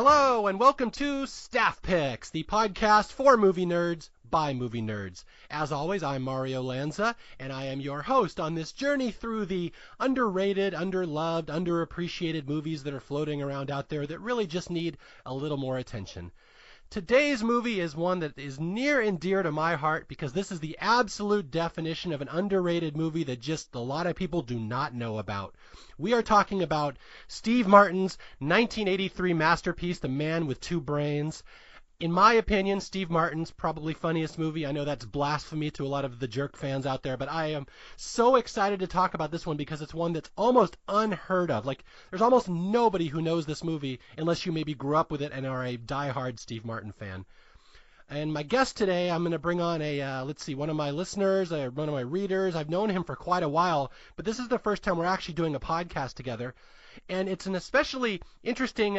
Hello, and welcome to Staff Picks, the podcast for movie nerds by movie nerds. As always, I'm Mario Lanza, and I am your host on this journey through the underrated, underloved, underappreciated movies that are floating around out there that really just need a little more attention. Today's movie is one that is near and dear to my heart because this is the absolute definition of an underrated movie that just a lot of people do not know about. We are talking about Steve Martin's 1983 masterpiece, The Man with Two Brains. In my opinion, Steve Martin's probably funniest movie. I know that's blasphemy to a lot of the jerk fans out there, but I am so excited to talk about this one because it's one that's almost unheard of. Like, there's almost nobody who knows this movie unless you maybe grew up with it and are a diehard Steve Martin fan. And my guest today, I'm going to bring on one of my listeners, one of my readers. I've known him for quite a while, but this is the first time we're actually doing a podcast together. And it's an especially interesting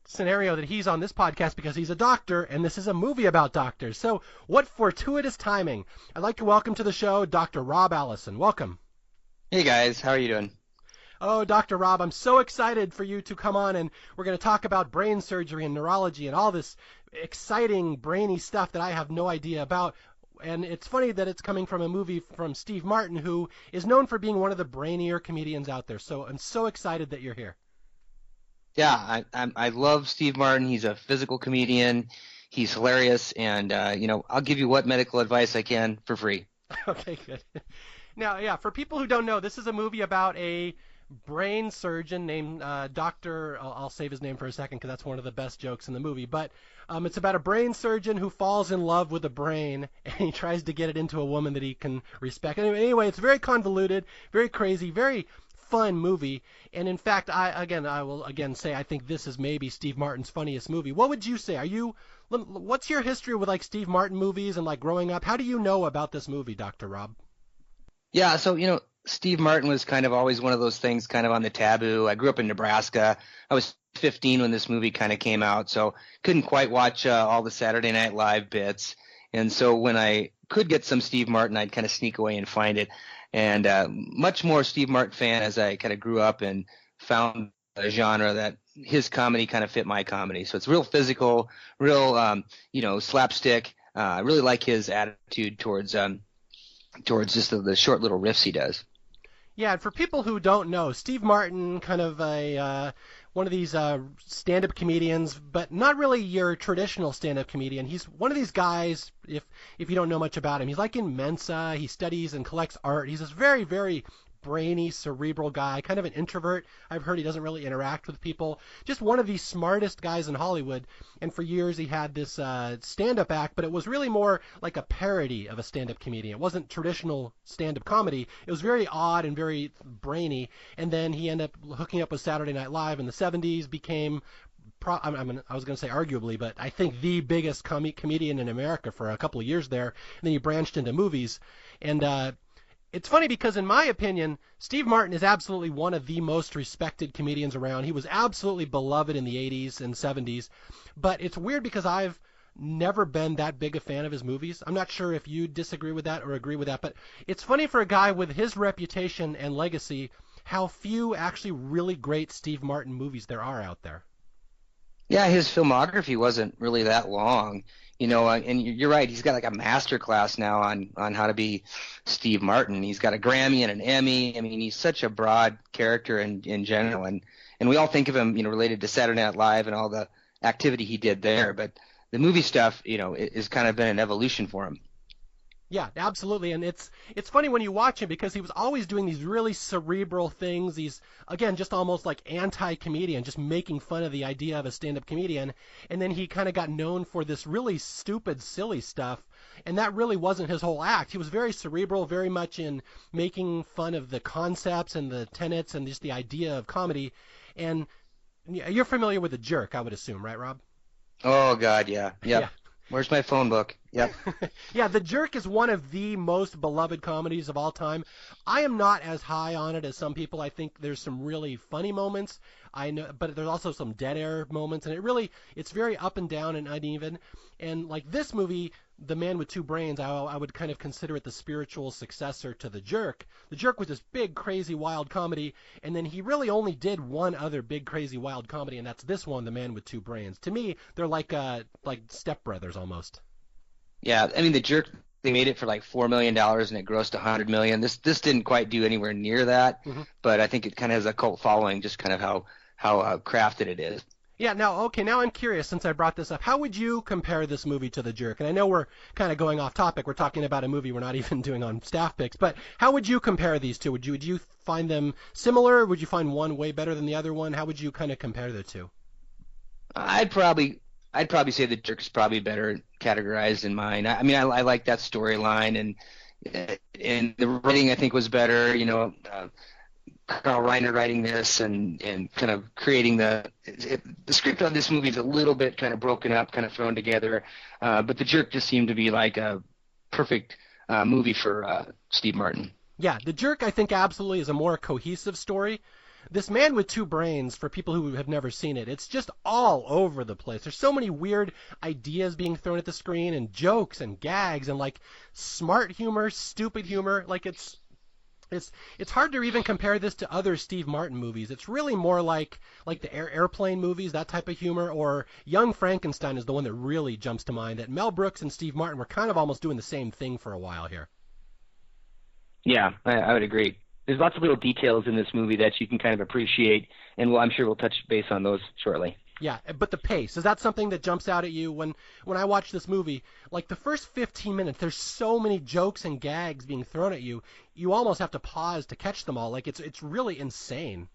scenario that he's on this podcast because he's a doctor, and this is a movie about doctors. So what fortuitous timing. I'd like to welcome to the show Dr. Rob Allison. Welcome. Hey, guys. How are you doing? Oh, Dr. Rob, I'm so excited for you to come on, and we're going to talk about brain surgery and neurology and all this exciting, brainy stuff that I have no idea about. And it's funny that it's coming from a movie from Steve Martin, who is known for being one of the brainier comedians out there. So I'm so excited that you're here. Yeah, I love Steve Martin. He's a physical comedian. He's hilarious. And, I'll give you what medical advice I can for free. Okay, good. Now, yeah, for people who don't know, this is a movie about a brain surgeon named Dr. I'll save his name for a second because that's one of the best jokes in the movie. But it's about a brain surgeon who falls in love with a brain, and he tries to get it into a woman that he can respect. Anyway, it's very convoluted, very crazy, very fun movie. And in fact, I will say I think this is maybe Steve Martin's funniest movie. What would you say? What's your history with like Steve Martin movies and like growing up? How do you know about this movie, Dr. Rob? Yeah, so, Steve Martin was kind of always one of those things kind of on the taboo. I grew up in Nebraska. I was 15 when this movie kind of came out, so couldn't quite watch all the Saturday Night Live bits. And so when I could get some Steve Martin, I'd kind of sneak away and find it. And much more Steve Martin fan as I kind of grew up and found a genre that his comedy kind of fit my comedy. So it's real physical, real, slapstick. I really like his attitude towards just the short little riffs he does. Yeah, and for people who don't know, Steve Martin, kind of one of these stand-up comedians, but not really your traditional stand-up comedian. He's one of these guys, if you don't know much about him, he's like in Mensa, he studies and collects art. He's this very, very brainy, cerebral guy, kind of an introvert. I've heard he doesn't really interact with people. Just one of the smartest guys in Hollywood. And for years he had this stand-up act, but it was really more like a parody of a stand-up comedian. It wasn't traditional stand-up comedy. It was very odd and very brainy. And then he ended up hooking up with Saturday Night Live in the 70s, became I was going to say arguably, but I think the biggest comedian in America for a couple of years there. And then he branched into movies. And it's funny because, in my opinion, Steve Martin is absolutely one of the most respected comedians around. He was absolutely beloved in the 80s and 70s. But it's weird because I've never been that big a fan of his movies. I'm not sure if you disagree with that or agree with that. But it's funny for a guy with his reputation and legacy how few actually really great Steve Martin movies there are out there. Yeah, his filmography wasn't really that long. And you're right. He's got like a master class now on how to be Steve Martin. He's got a Grammy and an Emmy. I mean, he's such a broad character in general. And we all think of him, related to Saturday Night Live and all the activity he did there. But the movie stuff, has kind of been an evolution for him. Yeah, absolutely. And it's funny when you watch him because he was always doing these really cerebral things. He's, again, just almost like anti-comedian, just making fun of the idea of a stand-up comedian. And then he kind of got known for this really stupid, silly stuff. And that really wasn't his whole act. He was very cerebral, very much in making fun of the concepts and the tenets and just the idea of comedy. And you're familiar with The Jerk, I would assume, right, Rob? Oh, God, yeah. Yep. Yeah. Where's my phone book? Yep. Yeah, The Jerk is one of the most beloved comedies of all time. I am not as high on it as some people. I think there's some really funny moments. I know, but there's also some dead air moments, and it's very up and down and uneven. And like this movie, The Man with Two Brains, I would kind of consider it the spiritual successor to The Jerk. The Jerk was this big, crazy, wild comedy, and then he really only did one other big, crazy, wild comedy, and that's this one, The Man with Two Brains. To me, they're like stepbrothers almost. Yeah, I mean, The Jerk, they made it for like $4 million and it grossed $100 million. This didn't quite do anywhere near that, but I think it kind of has a cult following, just kind of how crafted it is. Yeah, now I'm curious, since I brought this up, how would you compare this movie to The Jerk? And I know we're kind of going off topic. We're talking about a movie we're not even doing on staff picks, but how would you compare these two? Would you find them similar? Would you find one way better than the other one? How would you kind of compare the two? I'd probably say The Jerk is probably better categorized in mine. I mean, I like that storyline, and the writing I think was better. You know, Carl Reiner writing this and kind of creating the script on this movie is a little bit kind of broken up, kind of thrown together. But The Jerk just seemed to be like a perfect movie for Steve Martin. Yeah, The Jerk I think absolutely is a more cohesive story. This Man with Two Brains, for people who have never seen it, it's just all over the place. There's so many weird ideas being thrown at the screen, and jokes and gags and like smart humor, stupid humor. Like it's hard to even compare this to other Steve Martin movies. It's really more like the airplane movies, that type of humor, or Young Frankenstein is the one that really jumps to mind. That Mel Brooks and Steve Martin were kind of almost doing the same thing for a while here. Yeah, I would agree. There's lots of little details in this movie that you can kind of appreciate, and I'm sure we'll touch base on those shortly. Yeah, but the pace, is that something that jumps out at you when I watch this movie? Like the first 15 minutes, there's so many jokes and gags being thrown at you, you almost have to pause to catch them all. Like it's really insane.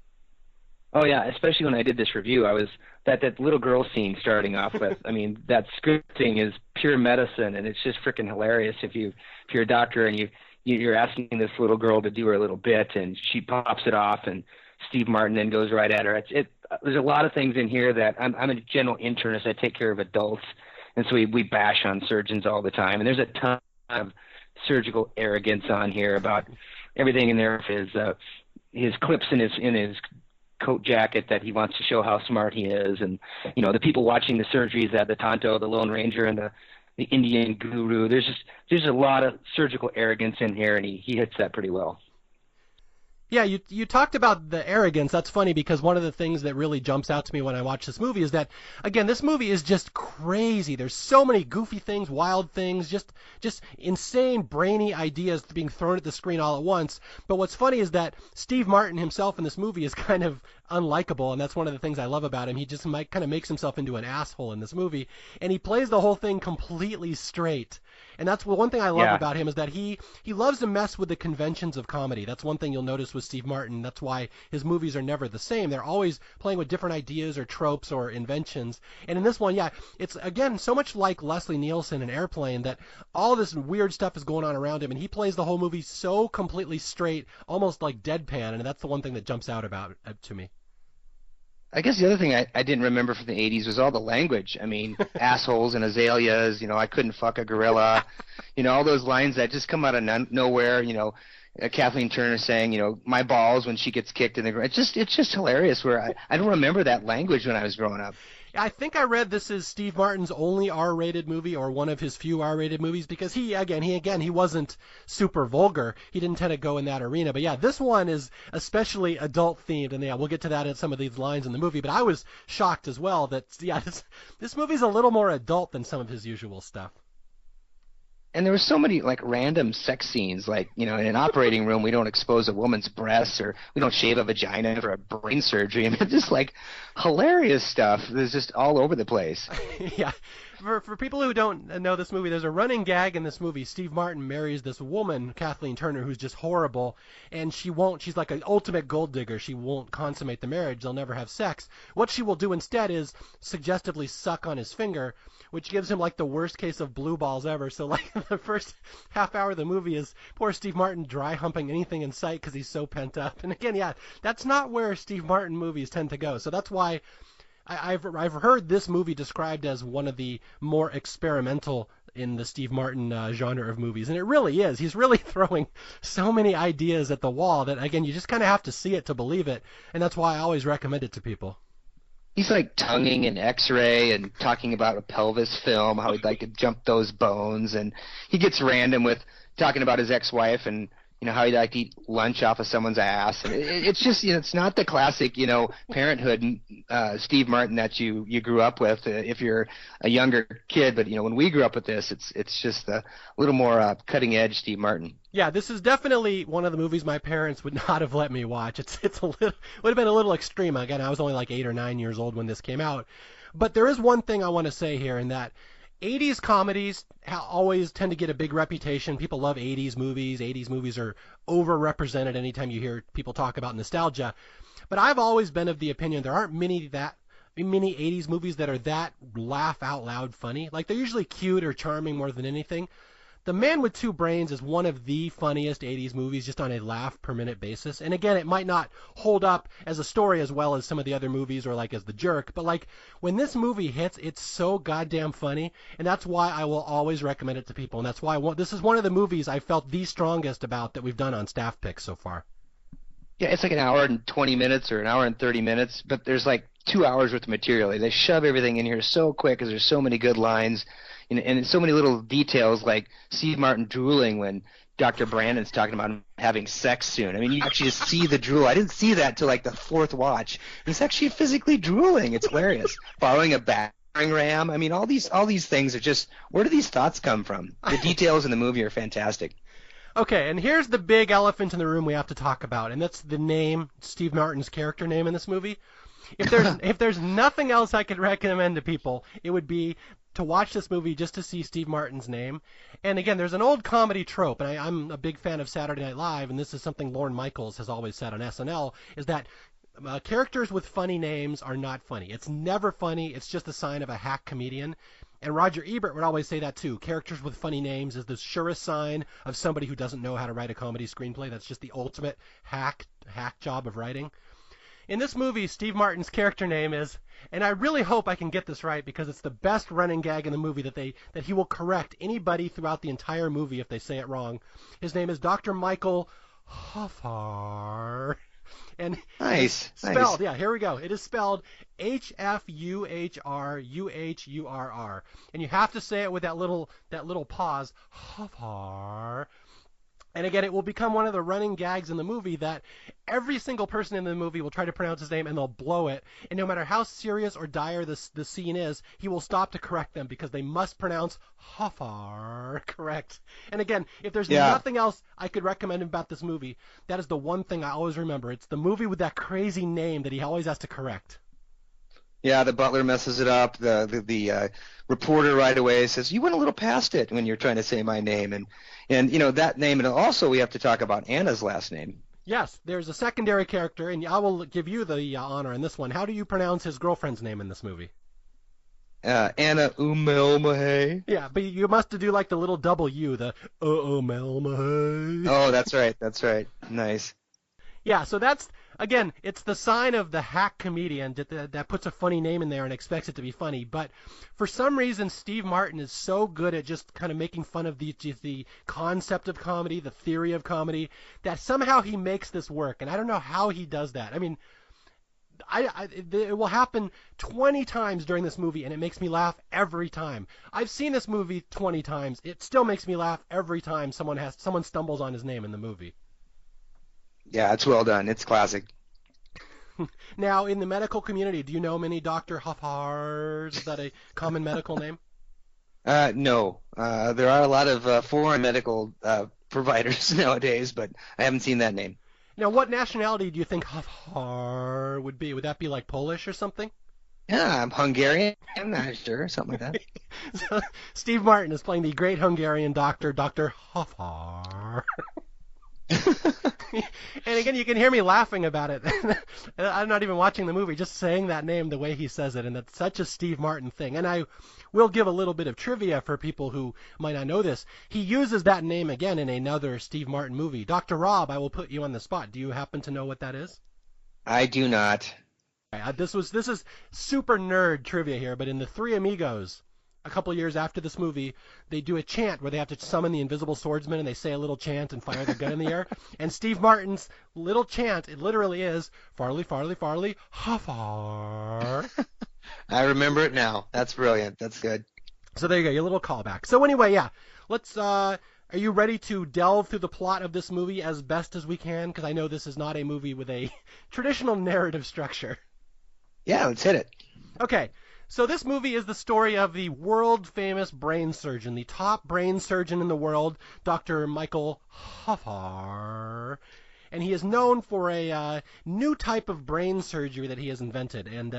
Oh yeah, especially when I did this review, I was that little girl scene starting off with. I mean, that scripting is pure medicine, and it's just freaking hilarious if you're a doctor and you're asking this little girl to do her little bit, and she pops it off, and Steve Martin then goes right at her. There's a lot of things in here that I'm a general internist. I take care of adults, and so we bash on surgeons all the time. And there's a ton of surgical arrogance on here about everything in there. His clips in his coat jacket that he wants to show how smart he is, and the people watching the surgeries at the Tonto, the Lone Ranger, and the Indian guru. There's a lot of surgical arrogance in here, and he hits that pretty well. Yeah, you talked about the arrogance. That's funny because one of the things that really jumps out to me when I watch this movie is that, again, this movie is just crazy. There's so many goofy things, wild things, just insane, brainy ideas being thrown at the screen all at once. But what's funny is that Steve Martin himself in this movie is kind of unlikable, and that's one of the things I love about him. He just kind of makes himself into an asshole in this movie, and he plays the whole thing completely straight. And that's one thing I love about him is that he loves to mess with the conventions of comedy. That's one thing you'll notice with Steve Martin. That's why his movies are never the same. They're always playing with different ideas or tropes or inventions. And in this one, it's, again, so much like Leslie Nielsen in Airplane that all this weird stuff is going on around him, and he plays the whole movie so completely straight, almost like deadpan, and that's the one thing that jumps out to me. I guess the other thing I didn't remember from the 80s was all the language. I mean, assholes and azaleas, I couldn't fuck a gorilla. All those lines that just come out of nowhere, Kathleen Turner saying, my balls when she gets kicked in the ground. It's just hilarious where I don't remember that language when I was growing up. I think I read this is Steve Martin's only R-rated movie, or one of his few R-rated movies, because he wasn't super vulgar. He didn't tend to go in that arena. But yeah, this one is especially adult themed, and we'll get to that in some of these lines in the movie. But I was shocked as well that this movie's a little more adult than some of his usual stuff. And there were so many random sex scenes, in an operating room we don't expose a woman's breasts, or we don't shave a vagina for a brain surgery. I mean, just hilarious stuff. There's just all over the place. Yeah. For people who don't know this movie, there's a running gag in this movie. Steve Martin marries this woman, Kathleen Turner, who's just horrible, and she's like an ultimate gold digger. She won't consummate the marriage. They'll never have sex. What she will do instead is suggestively suck on his finger, which gives him the worst case of blue balls ever. So the first half hour of the movie is poor Steve Martin dry humping anything in sight because he's so pent up. And again, that's not where Steve Martin movies tend to go. So that's why I've heard this movie described as one of the more experimental in the Steve Martin genre of movies, and it really is. He's really throwing so many ideas at the wall that, again, you just kind of have to see it to believe it, and that's why I always recommend it to people. He's like tonguing an X-ray and talking about a pelvis film, how he'd like to jump those bones, and he gets random with talking about his ex-wife and how he'd like to eat lunch off of someone's ass. And it's just it's not the classic parenthood Steve Martin that you grew up with if you're a younger kid. But when we grew up with this, it's just a little more cutting edge Steve Martin. Yeah, this is definitely one of the movies my parents would not have let me watch. It's a little would have been a little extreme. Again, I was only like 8 or 9 years old when this came out. But there is one thing I want to say here, in that 80s comedies always tend to get a big reputation. People love 80s movies. 80s movies are overrepresented anytime you hear people talk about nostalgia. But I've always been of the opinion there aren't many 80s movies that are that laugh out loud funny. Like, they're usually cute or charming more than anything. The Man with Two Brains is one of the funniest 80s movies just on a laugh per minute basis. And again, it might not hold up as a story as well as some of the other movies or like as The Jerk, but like when this movie hits, it's so goddamn funny, and that's why I will always recommend it to people. And that's why this is one of the movies I felt the strongest about that we've done on Staff Picks so far. Yeah, it's like an hour and 20 minutes or an hour and 30 minutes, but there's like 2 hours worth of material. They shove everything in here so quick because there's so many good lines. And so many little details, like Steve Martin drooling when Dr. Brandon's talking about him having sex soon. I mean, you actually just see the drool. I didn't see that till like the 4th watch. He's actually physically drooling. It's hilarious. Borrowing a battering ram. I mean, all these things are just, where do these thoughts come from? The details in the movie are fantastic. Okay, and here's the big elephant in the room we have to talk about, and that's the name, Steve Martin's character name in this movie. If there's nothing else I could recommend to people, it would be to watch this movie just to see Steve Martin's name. And again, there's an old comedy trope, and I'm a big fan of Saturday Night Live, and this is something Lorne Michaels has always said on SNL, is that characters with funny names are not funny. It's never funny. It's just a sign of a hack comedian. And Roger Ebert would always say that too. Characters with funny names is the surest sign of somebody who doesn't know how to write a comedy screenplay. That's just the ultimate hack job of writing. In this movie, Steve Martin's character name is, and I really hope I can get this right because it's the best running gag in the movie that he will correct anybody throughout the entire movie if they say it wrong. His name is Dr. Michael Huffar. And nice. Spelled, yeah, here we go. It is spelled Hfuhrurr. And you have to say it with that little pause, Huffar. And again, it will become one of the running gags in the movie that every single person in the movie will try to pronounce his name and they'll blow it. And no matter how serious or dire the scene is, he will stop to correct them because they must pronounce Huffar correct. And again, if there's nothing else I could recommend about this movie, that is the one thing I always remember. It's the movie with that crazy name that he always has to correct. Yeah, the butler messes it up. The reporter right away says, "You went a little past it" when you're trying to say my name, and that name. And also, we have to talk about Anna's last name. Yes, there's a secondary character, and I will give you the honor in this one. How do you pronounce his girlfriend's name in this movie? Anna Umelmahay. Yeah, but you must do like the little W, the Umelmahay. Oh, that's right. Nice. Yeah, so that's, again, it's the sign of the hack comedian that puts a funny name in there and expects it to be funny. But for some reason, Steve Martin is so good at just kind of making fun of the concept of comedy, the theory of comedy, that somehow he makes this work. And I don't know how he does that. I mean, it will happen 20 times during this movie, and it makes me laugh every time. I've seen this movie 20 times. It still makes me laugh every time someone stumbles on his name in the movie. Yeah, it's well done. It's classic. Now, in the medical community, do you know many Dr. Huffars? Is that a common medical name? No. There are a lot of foreign medical providers nowadays, but I haven't seen that name. Now, what nationality do you think Huffar would be? Would that be like Polish or something? Yeah, I'm Hungarian. I'm not sure. Something like that. So, Steve Martin is playing the great Hungarian doctor, Dr. Huffar. And again, you can hear me laughing about it. I'm not even watching the movie, just saying that name the way he says it, and that's such a Steve Martin thing. And I will give a little bit of trivia for people who might not know this. He uses that name again in another Steve Martin movie. Dr. Rob, I will put you on the spot. Do you happen to know what that is? I do not. This is super nerd trivia here, but in The Three Amigos, a couple years after this movie, they do a chant where they have to summon the invisible swordsman, and they say a little chant and fire their gun in the air. And Steve Martin's little chant, it literally is Farley, Farley, Farley, Huffar. I remember it now. That's brilliant. That's good. So there you go, your little callback. So anyway, yeah, let's. Are you ready to delve through the plot of this movie as best as we can? Because I know this is not a movie with a traditional narrative structure. Yeah, let's hit it. Okay, so this movie is the story of the world-famous brain surgeon, the top brain surgeon in the world, Dr. Michael Huffar. And he is known for a new type of brain surgery that he has invented. And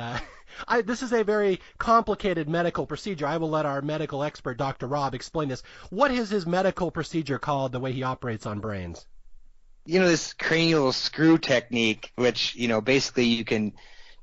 this is a very complicated medical procedure. I will let our medical expert, Dr. Rob, explain this. What is his medical procedure called, the way he operates on brains? This cranial screw technique, which, basically you can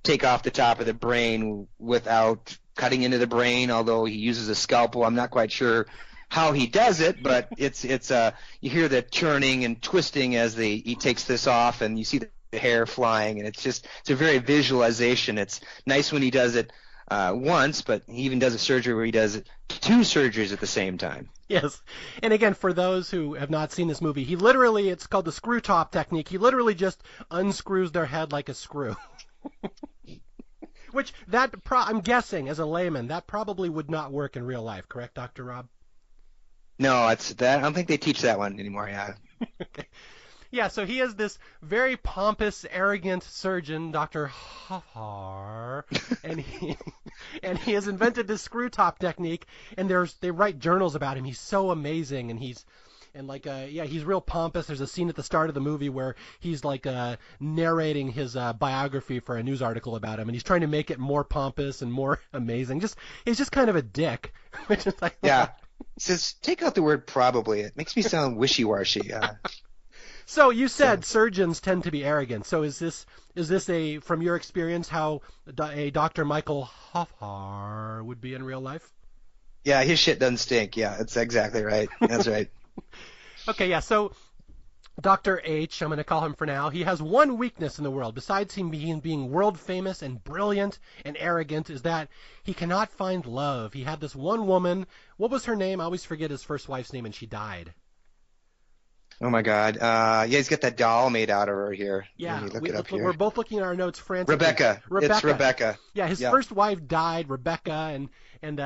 take off the top of the brain without cutting into the brain, although he uses a scalpel. I'm not quite sure how he does it, but it's you hear the churning and twisting as he takes this off, and you see the hair flying, and it's a very visualization. It's nice when he does it once, but he even does a surgery where he does 2 surgeries at the same time. Yes. And again, for those who have not seen this movie, it's called the screw top technique. He literally just unscrews their head like a screw. Which I'm guessing, as a layman, that probably would not work in real life, correct, Dr. Rob? No, it's that. I don't think they teach that one anymore. Yeah. Okay. Yeah. So he is this very pompous, arrogant surgeon, Dr. Huffar, and he has invented this screw top technique. And they write journals about him. He's so amazing, and he's real pompous. There's a scene at the start of the movie where he's narrating his biography for a news article about him, and he's trying to make it more pompous and more amazing. He's just kind of a dick. Which is yeah. He says, take out the word probably. It makes me sound wishy-washy. So you said surgeons tend to be arrogant. So is this from your experience how a Dr. Michael Huffar would be in real life? Yeah, his shit doesn't stink. Yeah, that's exactly right. That's right. Okay, yeah, so Dr. H, I'm going to call him for now, he has one weakness in the world, besides him being world famous and brilliant and arrogant, is that he cannot find love. He had this one woman, what was her name? I always forget his first wife's name, and she died. Oh my God. He's got that doll made out of her here. Yeah, here. We're both looking at our notes frantically. Rebecca. It's Rebecca. Yeah, his first wife died, Rebecca, and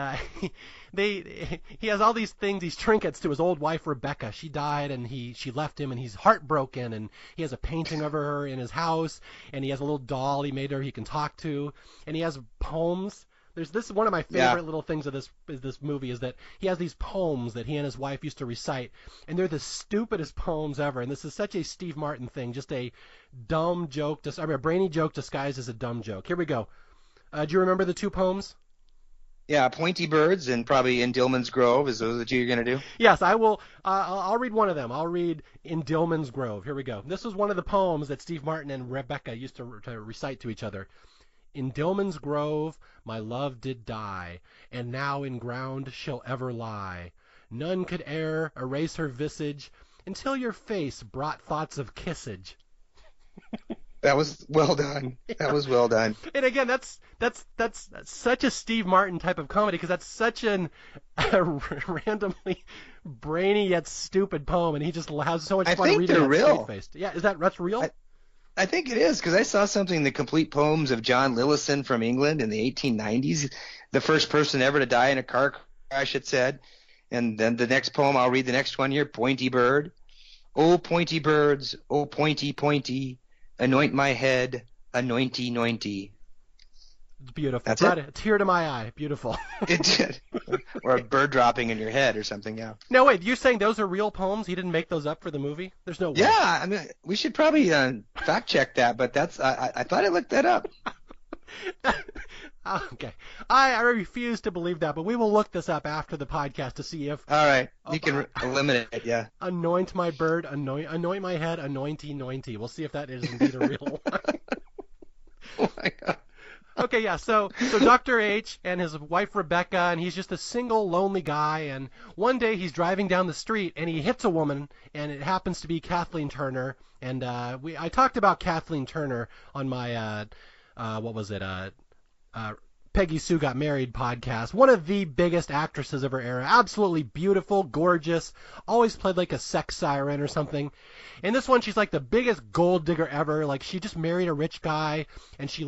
he has all these things, these trinkets to his old wife Rebecca. She died, and she left him, and he's heartbroken, and he has a painting of her in his house, and he has a little doll he made her he can talk to, and he has poems. This is one of my favorite little things of this movie, is that he has these poems that he and his wife used to recite, and they're the stupidest poems ever. And this is such a Steve Martin thing, just a dumb joke, a brainy joke disguised as a dumb joke. Here we go. Do you remember the 2 poems? Yeah, Pointy Birds and probably In Dillman's Grove. Is those the 2 you're going to do? Yes, I will. I'll read one of them. I'll read In Dillman's Grove. Here we go. This was one of the poems that Steve Martin and Rebecca used to recite to each other. In Dillman's grove my love did die, and now in ground shall ever lie. None could e'er erase her visage, until your face brought thoughts of kissage. That was well done. That was well done. And again, that's such a Steve Martin type of comedy, because that's such a randomly brainy yet stupid poem, and he just has so much fun reading it straight-faced. Yeah, that's real? I think it is, because I saw something, the complete poems of John Lillison from England in the 1890s, the first person ever to die in a car crash, it said. And then the next poem, I'll read the next one here, Pointy Bird. Oh, pointy birds, oh, pointy, pointy, anoint my head, anointy, nointy. It's beautiful. That's it. A tear to my eye. Beautiful. It did. Or a bird dropping in your head or something, yeah. No, wait, you're saying those are real poems? He didn't make those up for the movie? There's no way. Yeah, I mean, we should probably fact check that, but I thought I looked that up. Okay. I refuse to believe that, but we will look this up after the podcast to see if... All right. You can eliminate it, yeah. Anoint my bird, anoint my head, anointy, nointy. We'll see if that is indeed a real one. Oh, my God. Okay, yeah, so Dr. H and his wife Rebecca, and he's just a single, lonely guy, and one day he's driving down the street, and he hits a woman, and it happens to be Kathleen Turner, and I talked about Kathleen Turner on my, Peggy Sue Got Married podcast. One of the biggest actresses of her era. Absolutely beautiful, gorgeous, always played like a sex siren or something. In this one, she's like the biggest gold digger ever. Like, she just married a rich guy, and she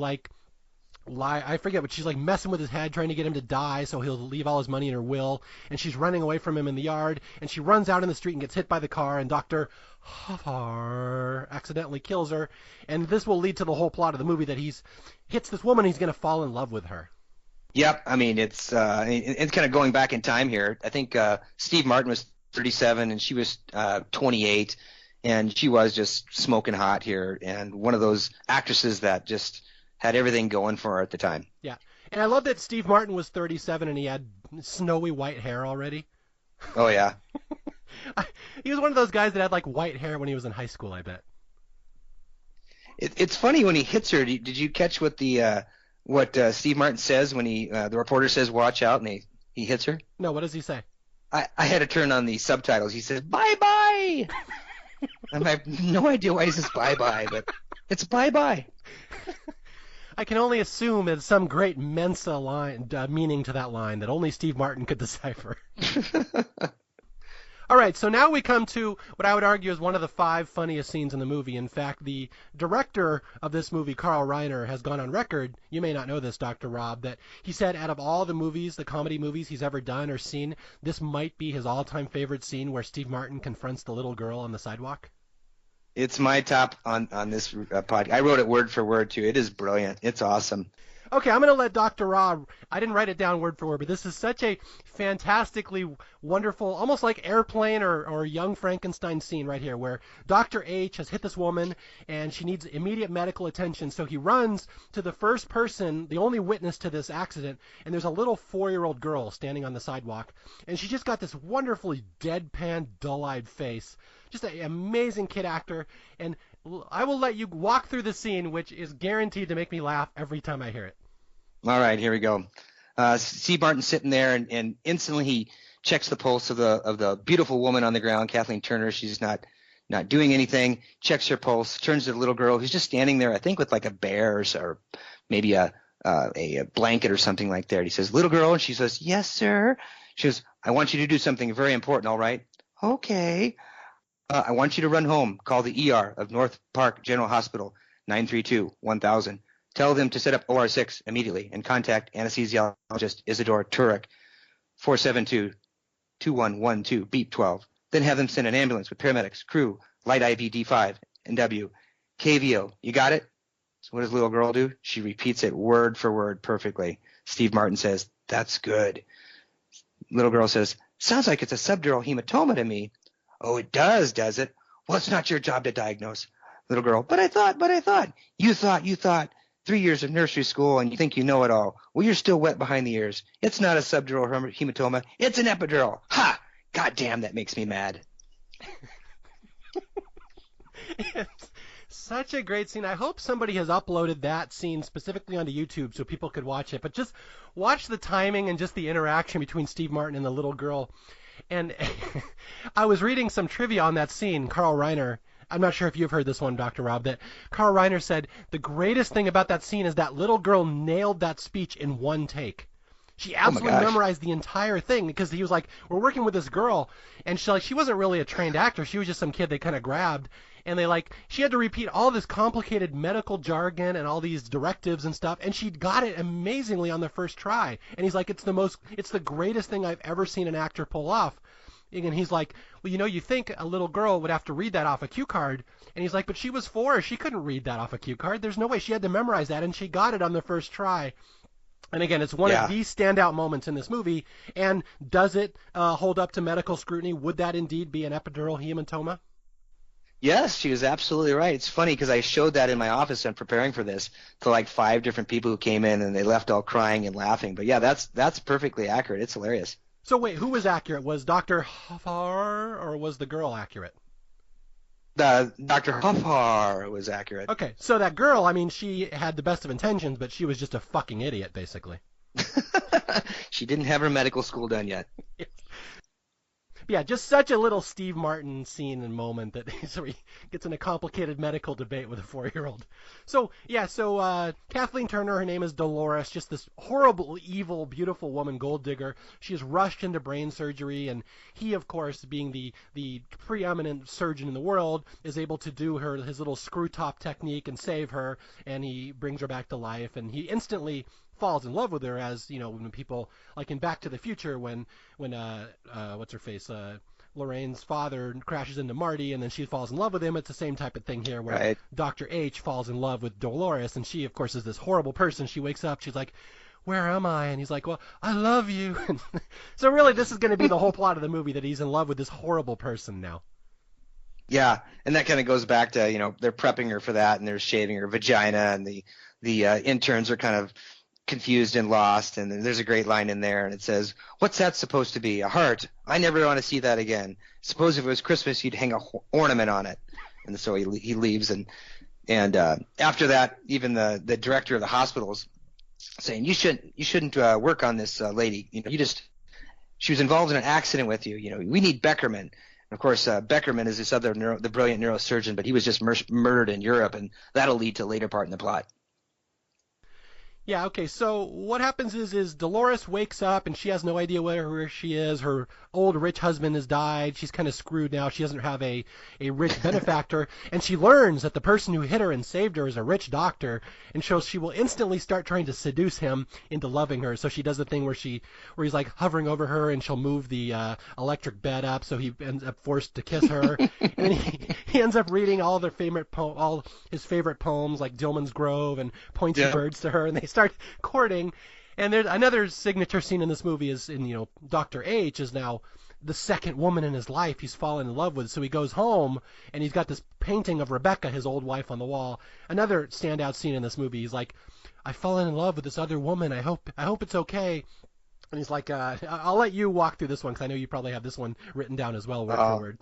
I forget, but she's like messing with his head, trying to get him to die so he'll leave all his money in her will, and she's running away from him in the yard, and she runs out in the street and gets hit by the car, and Dr. Huffar accidentally kills her, and this will lead to the whole plot of the movie that he's hits this woman, he's going to fall in love with her. Yep, I mean it's kind of going back in time here. I think Steve Martin was 37 and she was 28, and she was just smoking hot here, and one of those actresses that just had everything going for her at the time. Yeah, and I love that Steve Martin was 37 and he had snowy white hair already. Oh yeah. He was one of those guys that had like white hair when he was in high school, I bet. It's funny when he hits her. Did you catch what Steve Martin says when the reporter says watch out and he hits her? No, what does he say? I had to turn on the subtitles. He says bye bye. I have no idea why he says bye bye, but it's bye bye. I can only assume it's some great Mensa line meaning to that line that only Steve Martin could decipher. All right, so now we come to what I would argue is one of the 5 funniest scenes in the movie. In fact, the director of this movie, Carl Reiner, has gone on record, you may not know this, Dr. Rob, that he said out of all the movies, the comedy movies he's ever done or seen, this might be his all-time favorite scene where Steve Martin confronts the little girl on the sidewalk. It's my top on this podcast. I wrote it word for word, too. It is brilliant. It's awesome. Okay, I'm going to let Dr. Rob, I didn't write it down word for word, but this is such a fantastically wonderful, almost like Airplane or Young Frankenstein scene right here, where Dr. H has hit this woman and she needs immediate medical attention. So he runs to the first person, the only witness to this accident, and there's a little 4-year-old girl standing on the sidewalk, and she just got this wonderfully deadpan, dull-eyed face. Just an amazing kid actor, and I will let you walk through the scene, which is guaranteed to make me laugh every time I hear it. All right, here we go. Steve Martin's sitting there, and instantly he checks the pulse of the beautiful woman on the ground, Kathleen Turner. She's not doing anything. Checks her pulse. Turns to the little girl who's just standing there, I think, with like a bear or maybe a blanket or something like that. He says, "Little girl," and she says, "Yes, sir." She goes, "I want you to do something very important. All right?" "Okay." I want you to run home. Call the ER of North Park General Hospital, 932-1000. Tell them to set up OR6 immediately and contact anesthesiologist Isidore Turek, 472-2112, beep 12. Then have them send an ambulance with paramedics, crew, light IV D5, and W. KVO. You got it? So what does little girl do? She repeats it word for word perfectly. Steve Martin says, "That's good." Little girl says, "Sounds like it's a subdural hematoma to me." "Oh, it does it? Well, it's not your job to diagnose." Little girl, but I thought. You thought. 3 years of nursery school and you think you know it all. Well, you're still wet behind the ears. It's not a subdural hematoma. It's an epidural. Ha! God damn, that makes me mad. It's such a great scene. I hope somebody has uploaded that scene specifically onto YouTube so people could watch it. But just watch the timing and just the interaction between Steve Martin and the little girl. And I was reading some trivia on that scene. Carl Reiner, I'm not sure if you've heard this one, Dr. Rob, that Carl Reiner said the greatest thing about that scene is that little girl nailed that speech in one take. She absolutely memorized the entire thing because he was like, we're working with this girl, and she wasn't really a trained actor. She was just some kid they kind of grabbed, and she had to repeat all this complicated medical jargon and all these directives and stuff, and she got it amazingly on the first try. And he's like, it's the greatest thing I've ever seen an actor pull off. And he's like, well, you think a little girl would have to read that off a cue card. And he's like, but she was 4. She couldn't read that off a cue card. There's no way. She had to memorize that, and she got it on the first try. And again, it's one of the standout moments in this movie. And does it hold up to medical scrutiny? Would that indeed be an epidural hematoma? Yes, she was absolutely right. It's funny because I showed that in my office and preparing for this to like 5 different people who came in, and they left all crying and laughing. But yeah, that's perfectly accurate. It's hilarious. So wait, who was accurate? Was Dr. Huffar or was the girl accurate? Dr. Huffar was accurate. Okay, so that girl, she had the best of intentions, but she was just a fucking idiot, basically. She didn't have her medical school done yet. Yeah, just such a little Steve Martin scene and moment that so he gets in a complicated medical debate with a 4-year-old. So yeah, Kathleen Turner, her name is Dolores, just this horrible, evil, beautiful woman, gold digger. She is rushed into brain surgery, and he, of course, being the preeminent surgeon in the world, is able to do his little screw top technique and save her, and he brings her back to life, and he instantly falls in love with her, as you know, when people like in Back to the Future when what's her face Lorraine's father crashes into Marty and then she falls in love with him. It's the same type of thing here where Right. Dr. H falls in love with Dolores, and she of course is this horrible person. She wakes up, she's like, where am I? And he's like, well, I love you. So really this is going to be the whole plot of the movie, that he's in love with this horrible person now. Yeah, and that kind of goes back to, they're prepping her for that, and they're shaving her vagina, and the interns are kind of confused and lost, and there's a great line in there, and it says, what's that supposed to be? A heart? I never want to see that again. Suppose if it was Christmas, you'd hang a ornament on it. And so he leaves, and after that, even the director of the hospital's saying, you shouldn't work on this lady. She was involved in an accident with you. We need Beckerman. And of course, Beckerman is this other the brilliant neurosurgeon, but he was just murdered in Europe, and that'll lead to a later part in the plot. Yeah, okay, so what happens is Dolores wakes up and she has no idea where she is. Her old rich husband has died. She's kind of screwed now. She doesn't have a rich benefactor. And she learns that the person who hit her and saved her is a rich doctor. And so she will instantly start trying to seduce him into loving her. So she does the thing where he's like hovering over her, and she'll move the electric bed up, so he ends up forced to kiss her. And then he ends up reading all his favorite poems, like Dillman's Grove and Pointy Birds, to her, and they start courting. And there's another signature scene in this movie is Dr. H is now the second woman in his life he's fallen in love with. So he goes home and he's got this painting of Rebecca, his old wife, on the wall. Another standout scene in this movie. He's like, I've fallen in love with this other woman. I hope it's okay. And he's like, I'll let you walk through this one, because I know you probably have this one written down as well, word for word.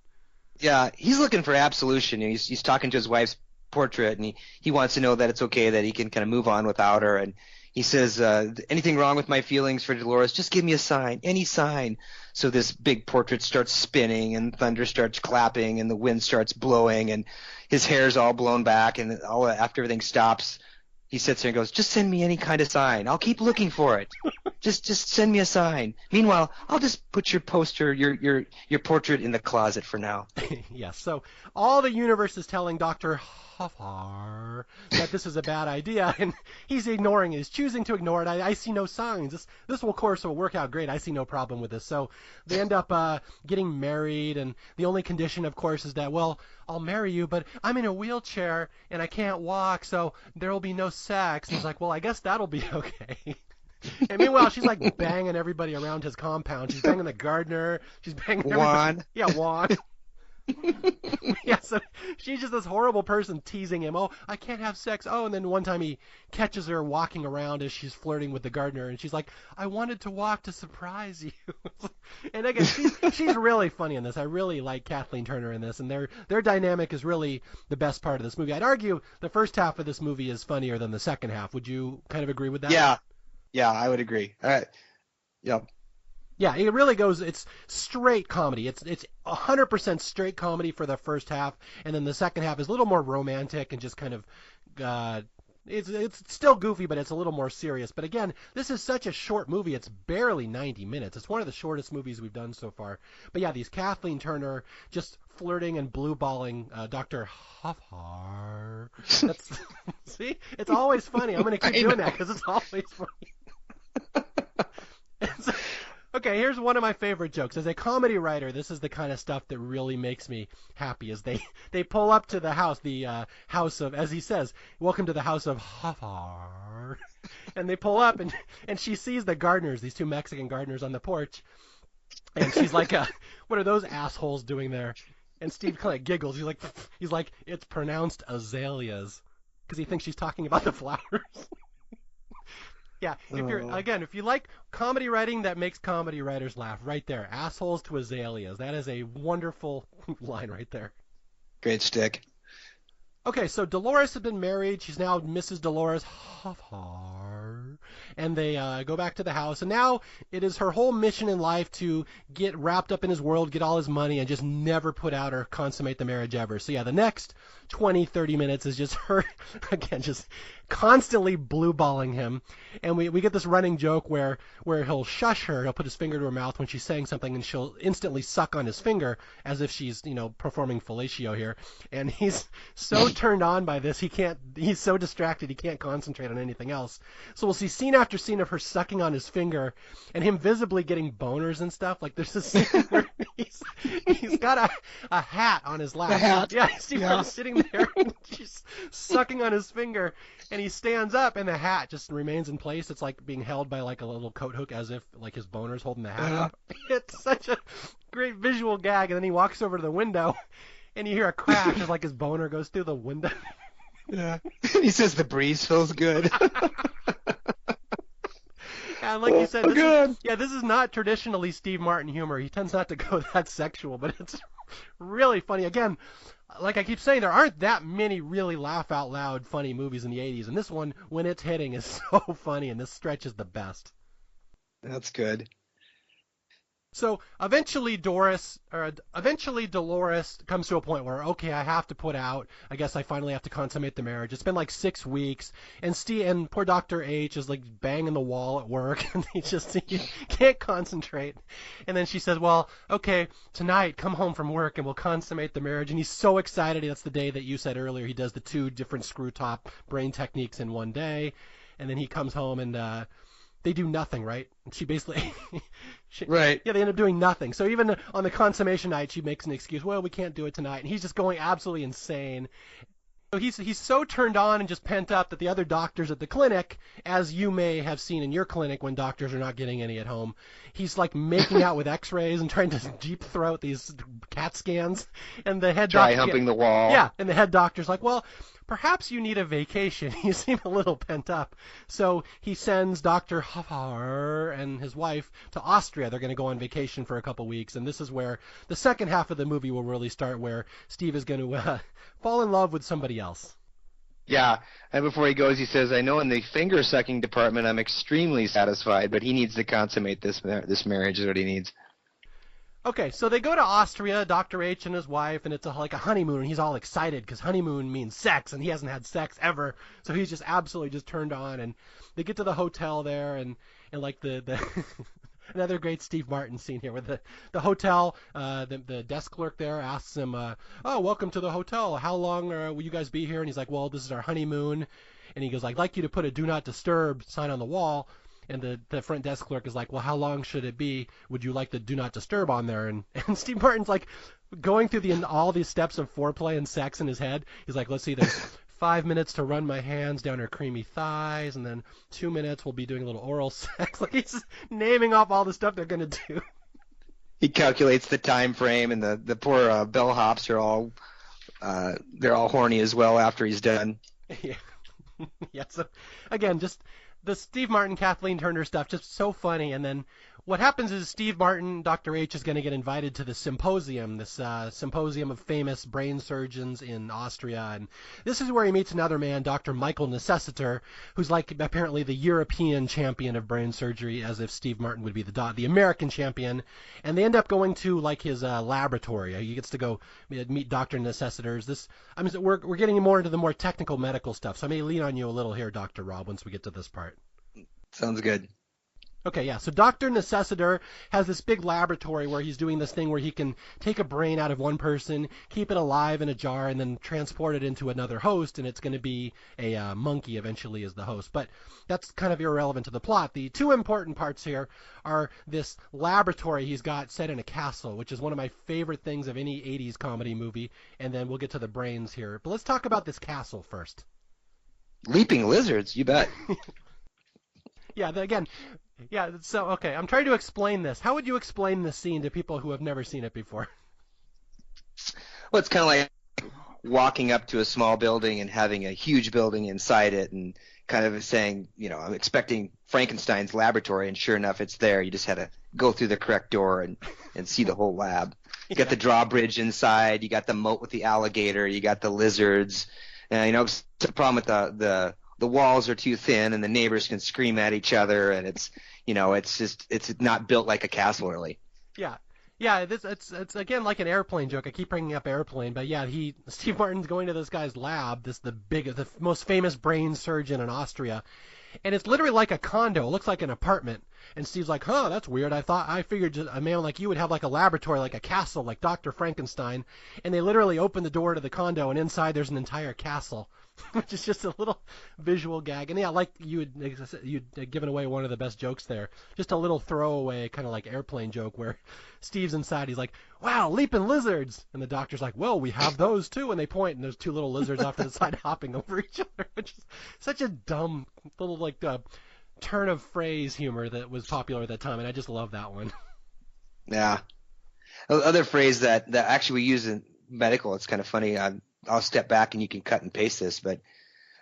Yeah, he's looking for absolution. He's talking to his wife's portrait, and he wants to know that it's okay, that he can kind of move on without her. And he says, anything wrong with my feelings for Dolores? Just give me a sign, any sign. So this big portrait starts spinning, and thunder starts clapping, and the wind starts blowing, and his hair's all blown back, and after everything stops, he sits there and goes, just send me any kind of sign. I'll keep looking for it. Just send me a sign. Meanwhile, I'll just put your poster, your portrait in the closet for now. Yes. So all the universe is telling Dr. Huffar that this is a bad idea, and he's ignoring it. He's choosing to ignore it. I see no signs. This will work out great. I see no problem with this. So they end up getting married, and the only condition, of course, is that, well, I'll marry you, but I'm in a wheelchair and I can't walk, so there will be no sex. And he's like, well, I guess that'll be okay. And meanwhile, she's like banging everybody around his compound. She's banging the gardener. She's banging Juan. Yeah, Juan. Yeah, so she's just this horrible person teasing him. Oh, I can't have sex. Oh, and then one time he catches her walking around as she's flirting with the gardener, and she's like, I wanted to walk to surprise you. And again, she's really funny in this. I really like Kathleen Turner in this, and their dynamic is really the best part of this movie. I'd argue the first half of this movie is funnier than the second half. Would you kind of agree with that? Yeah, I would agree. Yeah. Yeah, it really goes. It's straight comedy. It's 100% straight comedy for the first half, and then the second half is a little more romantic and just kind of. It's still goofy, but it's a little more serious. But again, this is such a short movie. It's barely 90 minutes. It's one of the shortest movies we've done so far. But yeah, these Kathleen Turner just flirting and blueballing Dr. Huffar. That's see, it's always funny. I'm going to keep doing that because it's always funny. Okay, here's one of my favorite jokes. As a comedy writer, this is the kind of stuff that really makes me happy. Is they pull up to the house of, as he says, welcome to the house of Huffar. And they pull up, and she sees the gardeners, these two Mexican gardeners on the porch. And she's like, what are those assholes doing there? And Steve kind of giggles. He's like, it's pronounced azaleas, because he thinks she's talking about the flowers. Yeah, if you like comedy writing that makes comedy writers laugh, right there, assholes to azaleas. That is a wonderful line right there. Great stick. Okay, so Dolores has been married. She's now Mrs. Dolores Huffar. and they go back to the house. And now it is her whole mission in life to get wrapped up in his world, get all his money, and just never put out or consummate the marriage ever. So yeah, the next 20, 30 minutes is just her, again, just constantly blue-balling him. And we get this running joke where he'll shush her, he'll put his finger to her mouth when she's saying something, and she'll instantly suck on his finger as if she's, performing fellatio here. And he's so turned on by this, he's so distracted he can't concentrate on anything else. So we'll see scene after scene of her sucking on his finger and him visibly getting boners and stuff. Like there's a scene where he's got a hat on his lap. The hat. Yeah, Steve Martin's sitting there and she's sucking on his finger, and he stands up and the hat just remains in place. It's like being held by like a little coat hook as if like his boner's holding the hat up. It's such a great visual gag. And then he walks over to the window and you hear a crash as like his boner goes through the window. Yeah. He says the breeze feels good. And like you said, this is not traditionally Steve Martin humor. He tends not to go that sexual, but it's really funny. Again, like I keep saying, there aren't that many really laugh out loud funny movies in the 80s, and this one, when it's hitting, is so funny, and this stretch is the best. That's good. So eventually Dolores comes to a point where, okay, I have to put out. I guess I finally have to consummate the marriage. It's been like 6 weeks, and poor Dr. H is like banging the wall at work, and he can't concentrate. And then she says, well, okay, tonight come home from work and we'll consummate the marriage. And he's so excited. That's the day that you said earlier he does the 2 different screw top brain techniques in one day. And then he comes home and they do nothing, right? She basically, right. Yeah, they end up doing nothing. So even on the consummation night, she makes an excuse. Well, we can't do it tonight, and he's just going absolutely insane. So he's so turned on and just pent up that the other doctors at the clinic, as you may have seen in your clinic when doctors are not getting any at home, he's like making out with X-rays and trying to deep throat these CAT scans, and the head doctor humping the wall. Yeah, and the head doctor's like, well, perhaps you need a vacation. You seem a little pent up. So he sends Dr. Huffar and his wife to Austria. They're going to go on vacation for a couple weeks, and this is where the second half of the movie will really start, where Steve is going to fall in love with somebody else. Yeah, and before he goes, he says, I know in the finger-sucking department I'm extremely satisfied, but he needs to consummate this marriage is what he needs. Okay, so they go to Austria, Dr. H and his wife, and it's like a honeymoon, and he's all excited because honeymoon means sex, and he hasn't had sex ever, so he's just absolutely just turned on, and they get to the hotel there, and like the another great Steve Martin scene here with the hotel, the desk clerk there asks him, oh, welcome to the hotel, how long will you guys be here? And he's like, well, this is our honeymoon, and he goes, I'd like you to put a do not disturb sign on the wall. And the front desk clerk is like, well, how long should it be? Would you like the do not disturb on there? And Steve Martin's like going through all these steps of foreplay and sex in his head. He's like, let's see, there's 5 minutes to run my hands down her creamy thighs, and then 2 minutes we'll be doing a little oral sex. Like he's naming off all the stuff they're going to do. He calculates the time frame, and the poor bellhops are all they're all horny as well after he's done. Yeah. Yeah, so again, just the Steve Martin, Kathleen Turner stuff, just so funny. And then what happens is Steve Martin, Dr. H, is going to get invited to the symposium, this symposium of famous brain surgeons in Austria. And this is where he meets another man, Dr. Michael Necessiter, who's like apparently the European champion of brain surgery, as if Steve Martin would be the American champion. And they end up going to like his laboratory. He gets to go meet Dr. Necessiter's. We're getting more into the more technical medical stuff, so I may lean on you a little here, Dr. Rob, once we get to this part. Sounds good. Okay, yeah. So Dr. Necessiter has this big laboratory where he's doing this thing where he can take a brain out of one person, keep it alive in a jar, and then transport it into another host, and it's going to be a monkey eventually as the host. But that's kind of irrelevant to the plot. The 2 important parts here are this laboratory he's got set in a castle, which is one of my favorite things of any 80s comedy movie, and then we'll get to the brains here. But let's talk about this castle first. Leaping lizards, you bet. Yeah, so, okay, I'm trying to explain this. How would you explain this scene to people who have never seen it before? Well, it's kind of like walking up to a small building and having a huge building inside it and kind of saying, I'm expecting Frankenstein's laboratory, and sure enough, it's there. You just had to go through the correct door and see the whole lab. You got the drawbridge inside. You got the moat with the alligator. You got the lizards. And, the problem with the the walls are too thin and the neighbors can scream at each other, and it's not built like a castle really. Yeah. Yeah, it's again like an airplane joke. I keep bringing up airplane, but yeah, Steve Martin's going to this guy's lab, the most famous brain surgeon in Austria, and it's literally like a condo. It looks like an apartment. And Steve's like, huh, that's weird. I figured just a man like you would have like a laboratory, like a castle, like Dr. Frankenstein. And they literally open the door to the condo, and inside there's an entire castle, which is just a little visual gag. And yeah, like you'd given away one of the best jokes there. Just a little throwaway kind of like airplane joke where Steve's inside. He's like, wow, leaping lizards. And the doctor's like, well, we have those too. And they point, and there's two little lizards off to the side hopping over each other, which is such a dumb little like turn of phrase humor that was popular at that time, and I just love that one. Yeah. Other phrase that actually we use in medical, it's kind of funny. I'll step back and you can cut and paste this, but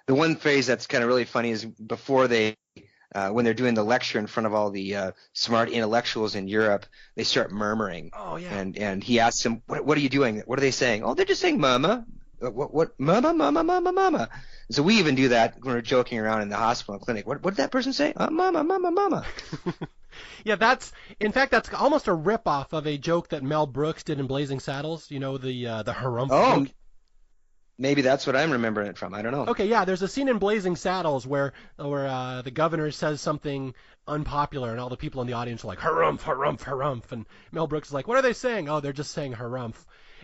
the one phrase that's kind of really funny is before when they're doing the lecture in front of all the smart intellectuals in Europe, they start murmuring. Oh, yeah. And he asks them, what are you doing? What are they saying? Oh, they're just saying mama. What? Mama, mama, mama, mama. So we even do that when we're joking around in the hospital and clinic. What did that person say? Mama, mama, mama. Yeah, that's almost a ripoff of a joke that Mel Brooks did in Blazing Saddles. You know, the harumph joke. Maybe that's what I'm remembering it from. I don't know. Okay, yeah, there's a scene in Blazing Saddles where the governor says something unpopular, and all the people in the audience are like, harumph, harumph, harumph. And Mel Brooks is like, what are they saying? Oh, they're just saying harumph.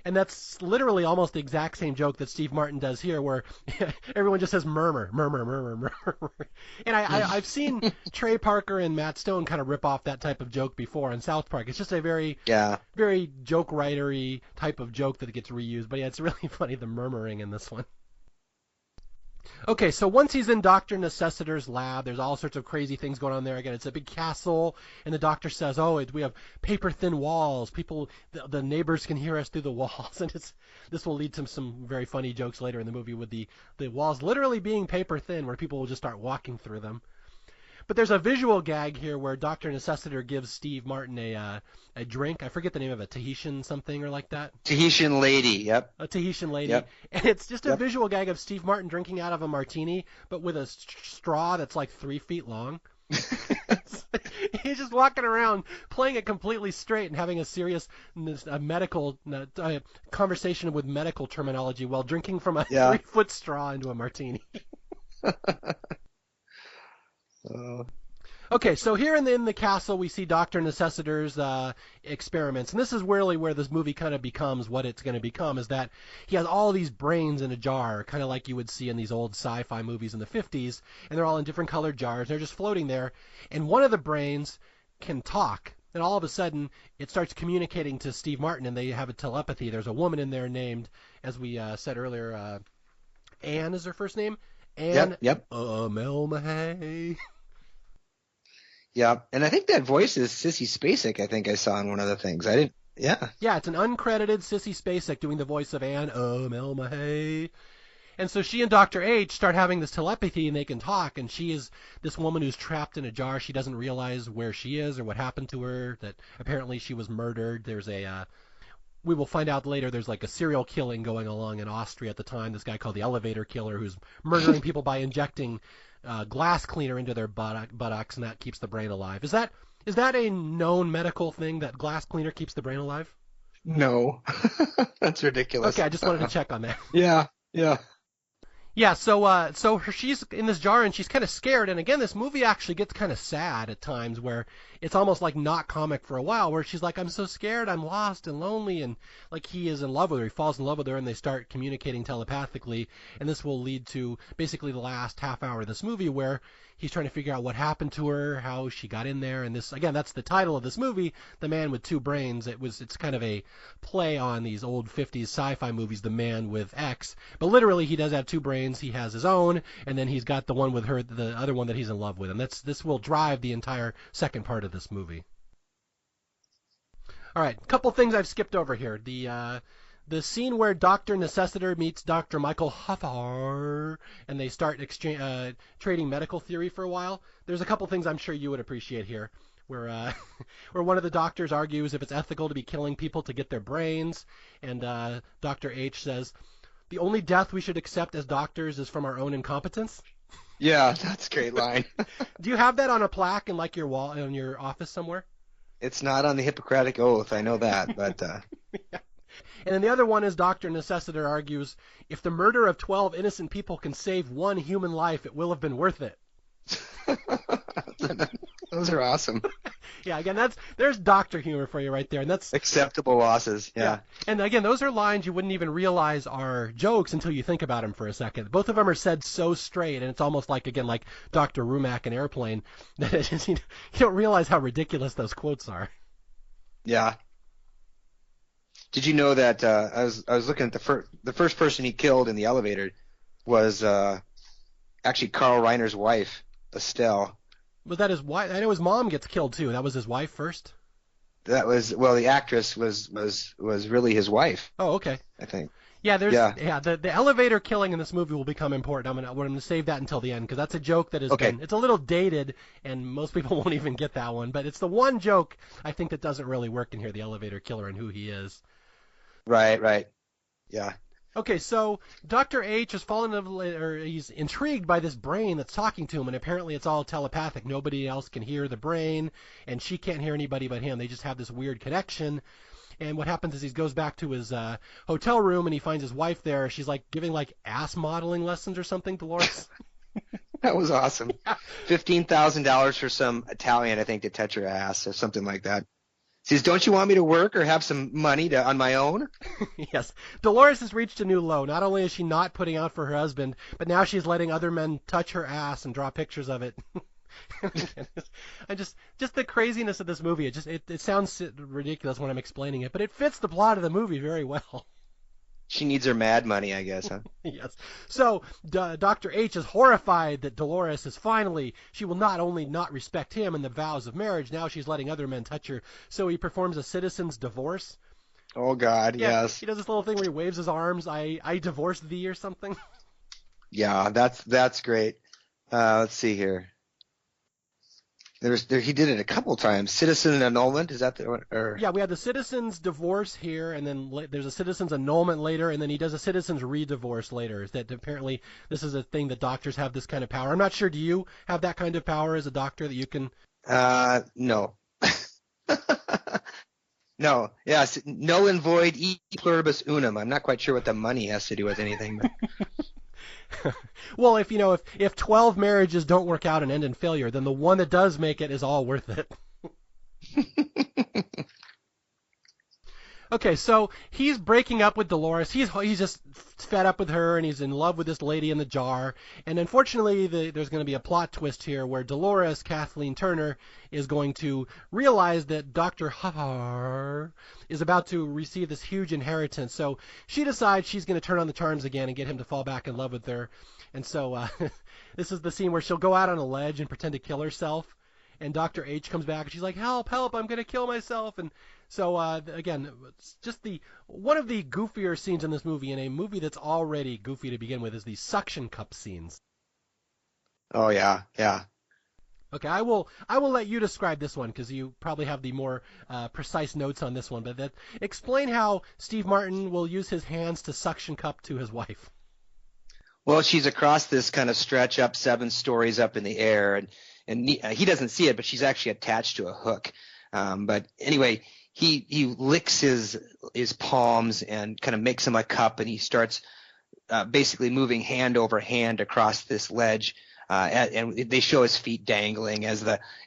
And that's literally almost the exact same joke that Steve Martin does here, where everyone just says murmur, murmur, murmur, murmur. And I've seen Trey Parker and Matt Stone kind of rip off that type of joke before on South Park. It's just a very joke writery type of joke that gets reused. But yeah, it's really funny, the murmuring in this one. Okay, so once he's in Dr. Necessiter's lab, there's all sorts of crazy things going on there. Again, it's a big castle, and the doctor says, we have paper-thin walls. The neighbors can hear us through the walls. And this will lead to some very funny jokes later in the movie with the walls literally being paper-thin, where people will just start walking through them. But there's a visual gag here where Dr. Necessiter gives Steve Martin a drink. I forget the name of it, Tahitian something or like that. Tahitian lady, yep. A Tahitian lady. Yep. And it's just a visual gag of Steve Martin drinking out of a martini, but with a straw that's like 3 feet long. He's just walking around playing it completely straight and having a serious medical conversation with medical terminology while drinking from a 3-foot straw into a martini. Okay, so here in the castle we see Dr. Necessiter's experiments, and this is really where this movie kind of becomes what it's going to become, is that he has all these brains in a jar, kind of like you would see in these old sci-fi movies in the 50s, and they're all in different colored jars, they're just floating there, and one of the brains can talk, and all of a sudden it starts communicating to Steve Martin, and they have a telepathy. There's a woman in there named, as we said earlier, Anne is her first name? Anne Melmahay. Yeah, and I think that voice is Sissy Spacek, I think I saw in one of the things. Yeah, it's an uncredited Sissy Spacek doing the voice of Anne Melmahay. And so she and Dr. H start having this telepathy, and they can talk, and she is this woman who's trapped in a jar. She doesn't realize where she is or what happened to her, that apparently she was murdered. There's we will find out later there's like a serial killing going along in Austria at the time, this guy called the Elevator Killer who's murdering people by injecting glass cleaner into their buttocks, and that keeps the brain alive. Is that a known medical thing, that glass cleaner keeps the brain alive? No. That's ridiculous. Okay, I just wanted to check on that. Yeah. Yeah, so she's in this jar and she's kind of scared, and again, this movie actually gets kind of sad at times, where it's almost like not comic for a while, where she's like, I'm so scared, I'm lost and lonely, and like he is in love with her, he falls in love with her, and they start communicating telepathically, and this will lead to basically the last half hour of this movie, where he's trying to figure out what happened to her, how she got in there, and this, again, that's the title of this movie, The Man with Two Brains. It's kind of a play on these old 50s sci-fi movies, The Man with X, but literally he does have two brains. He has his own, and then he's got the one with her, the other one that he's in love with, and this will drive the entire second part of this movie. All right, a couple things I've skipped over here. The scene where Dr. Necessiter meets Dr. Michael Hoffar, and they start trading medical theory for a while. There's a couple things I'm sure you would appreciate here, where one of the doctors argues if it's ethical to be killing people to get their brains, and Dr. H says, the only death we should accept as doctors is from our own incompetence. Yeah, that's a great line. Do you have that on a plaque in like your wall in your office somewhere? It's not on the Hippocratic Oath, I know that, but And then the other one is Dr. Necessiter argues, if the murder of 12 innocent people can save one human life, it will have been worth it. those are awesome. Yeah, again, there's doctor humor for you right there, and that's Acceptable losses. Yeah. And again, those are lines you wouldn't even realize are jokes until you think about them for a second. Both of them are said so straight, and it's almost like again like Dr. Rumack in Airplane that it just, you don't realize how ridiculous those quotes are. Yeah. Did you know that I was looking at the first person he killed in the elevator was actually Carl Reiner's wife, Estelle. Was that his wife? I know his mom gets killed too. That was his wife first. That was the actress was really his wife, Oh, okay. I think. Yeah, Yeah. The elevator killing in this movie will become important. I'm gonna save that until the end because that's a joke that has Okay. been it's a little dated and most people won't even get that one. But it's the one joke I think that doesn't really work in here, the elevator killer and who he is. Right. Yeah. Okay, so Dr. H has fallen in love, or he's intrigued by this brain that's talking to him, and apparently it's all telepathic. Nobody else can hear the brain, and she can't hear anybody but him. They just have this weird connection. And what happens is he goes back to his hotel room, and he finds his wife there. She's like giving like ass modeling lessons or something, Dolores. That was awesome. $15,000 for some Italian, I think, to touch her ass or something like that. Says, don't you want me to work or have some money on my own? Yes. Dolores has reached a new low. Not only is she not putting out for her husband, but now she's letting other men touch her ass and draw pictures of it. I just the craziness of this movie. It sounds ridiculous when I'm explaining it, but it fits the plot of the movie very well. She needs her mad money, I guess, huh? Yes. So Dr. H is horrified that Dolores is she will not only not respect him and the vows of marriage, now she's letting other men touch her. So he performs a citizen's divorce. Oh, God, Yeah, yes. he does this little thing where he waves his arms, I divorce thee or something. Yeah, that's great. Let's see here. He did it a couple times. Citizen annulment, is that the one? Or... Yeah, we had the citizen's divorce here, and then there's a citizen's annulment later, and then he does a citizen's re-divorce later. Is that apparently this is a thing that doctors have this kind of power? I'm not sure. Do you have that kind of power as a doctor that you can? No. No. Yes, null and void e pluribus unum. I'm not quite sure what the money has to do with anything. But... Well, if 12 marriages don't work out and end in failure, then the one that does make it is all worth it. Okay, so he's breaking up with Dolores. He's just fed up with her, and he's in love with this lady in the jar. And unfortunately, there's going to be a plot twist here where Dolores, Kathleen Turner, is going to realize that Dr. Huffar is about to receive this huge inheritance. So she decides she's going to turn on the charms again and get him to fall back in love with her. And so this is the scene where she'll go out on a ledge and pretend to kill herself. And Dr. H comes back and she's like, help, I'm going to kill myself. And so, again, it's just one of the goofier scenes in this movie, in a movie that's already goofy to begin with, is the suction cup scenes. Oh, yeah. Okay, I will let you describe this one because you probably have the more precise notes on this one. But explain how Steve Martin will use his hands to suction cup to his wife. Well, she's across this kind of stretch up 7 stories up in the air, and he doesn't see it, but she's actually attached to a hook. But anyway, he licks his palms and kind of makes him a cup, and he starts basically moving hand over hand across this ledge. And they show his feet dangling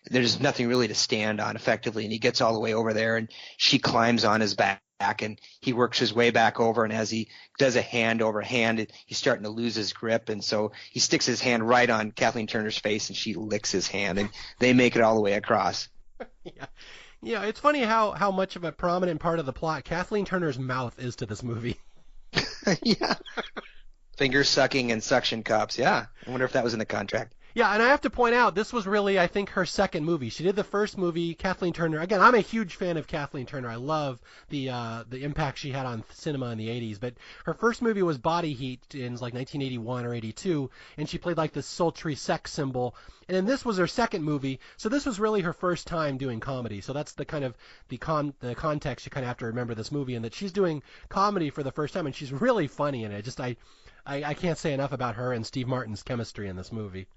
there's nothing really to stand on effectively, and he gets all the way over there, and she climbs on his back, and he works his way back over, and as he does a hand over hand, he's starting to lose his grip, and so he sticks his hand right on Kathleen Turner's face, and she licks his hand, and they make it all the way across. Yeah, it's funny how much of a prominent part of the plot Kathleen Turner's mouth is to this movie. Yeah. Finger sucking and suction cups. Yeah. I wonder if that was in the contract. Yeah, and I have to point out, this was really, I think, her second movie. She did the first movie, Kathleen Turner. Again, I'm a huge fan of Kathleen Turner. I love the impact she had on cinema in the 80s. But her first movie was Body Heat in like 1981 or 82, and she played like this sultry sex symbol. And then this was her second movie, so this was really her first time doing comedy. So that's the kind of the context you kind of have to remember this movie, and that she's doing comedy for the first time, and she's really funny in it. I can't say enough about her and Steve Martin's chemistry in this movie.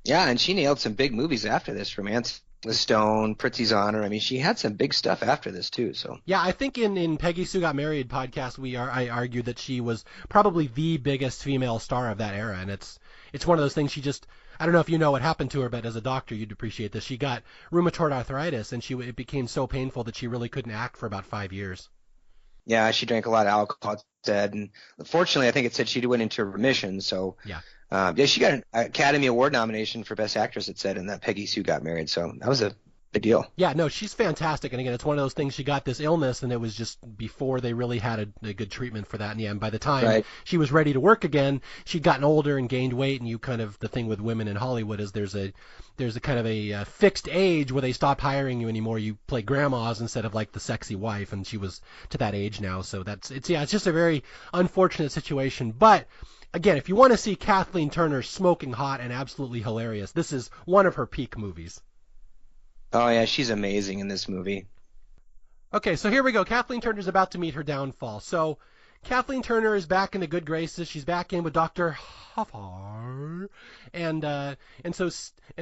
Yeah, and she nailed some big movies after this, Romance with Stone, Pritzi's Honor. I mean, she had some big stuff after this too. So Yeah, I think in Peggy Sue Got Married podcast I argued that she was probably the biggest female star of that era, and it's one of those things. She just, I don't know if you know what happened to her, but as a doctor you'd appreciate this. She got rheumatoid arthritis, and it became so painful that she really couldn't act for about 5 years. yeah, she drank a lot of alcohol, it said, and fortunately, I think it said she went into remission. So Yeah. yeah, she got an Academy Award nomination for Best Actress. It said in that Peggy Sue Got Married. So that was a big deal. Yeah, no, she's fantastic. And again, it's one of those things. She got this illness, and it was just before they really had a good treatment for that. And yeah, and by the time Right. she was ready to work again, she'd gotten older and gained weight. And you kind of, the thing with women in Hollywood is there's a kind of a fixed age where they stop hiring you anymore. You play grandmas instead of like the sexy wife, and she was to that age now. So it's just a very unfortunate situation. But again, if you want to see Kathleen Turner smoking hot and absolutely hilarious, this is one of her peak movies. Oh yeah, she's amazing in this movie. Okay, so here we go. Kathleen Turner's about to meet her downfall. So Kathleen Turner is back in the good graces. She's back in with Dr. Huffar, and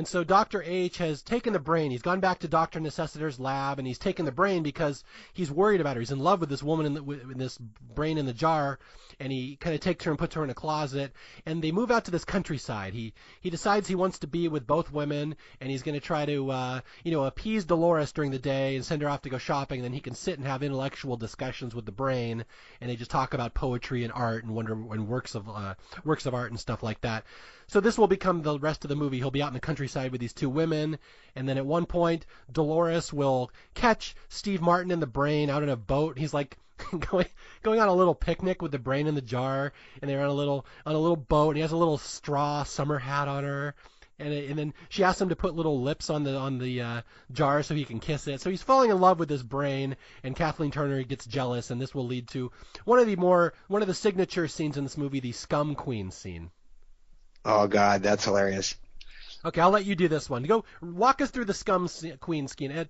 so Dr. H has taken the brain. He's gone back to Dr. Necessiter's lab, and he's taken the brain because he's worried about her. He's in love with this woman in this brain in the jar, and he kind of takes her and puts her in a closet. And they move out to this countryside. He decides he wants to be with both women, and he's going to try to appease Dolores during the day and send her off to go shopping. And then he can sit and have intellectual discussions with the brain, and they just talk about poetry and art and works of art and stuff like that. So this will become the rest of the movie. He'll be out in the countryside with these two women, and then at one point, Dolores will catch Steve Martin and the brain out in a boat. He's like going on a little picnic with the brain in the jar, and they're on a little boat, and he has a little straw summer hat on her. And then she asks him to put little lips on the jar so he can kiss it. So he's falling in love with this brain, and Kathleen Turner gets jealous, and this will lead to one of the signature scenes in this movie, the Scum Queen scene. Oh God, that's hilarious. Okay, I'll let you do this one. Go walk us through the Scum Queen scene.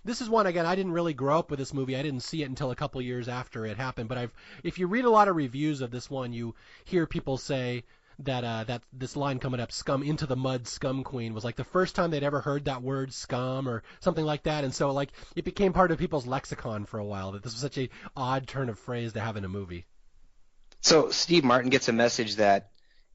This is one, again, I didn't really grow up with this movie. I didn't see it until a couple years after it happened. But if you read a lot of reviews of this one, you hear people say that this line coming up, "Scum into the mud, Scum Queen," was like the first time they'd ever heard that word, scum, or something like that. And so like it became part of people's lexicon for a while, that this was such a odd turn of phrase to have in a movie. So Steve Martin gets a message that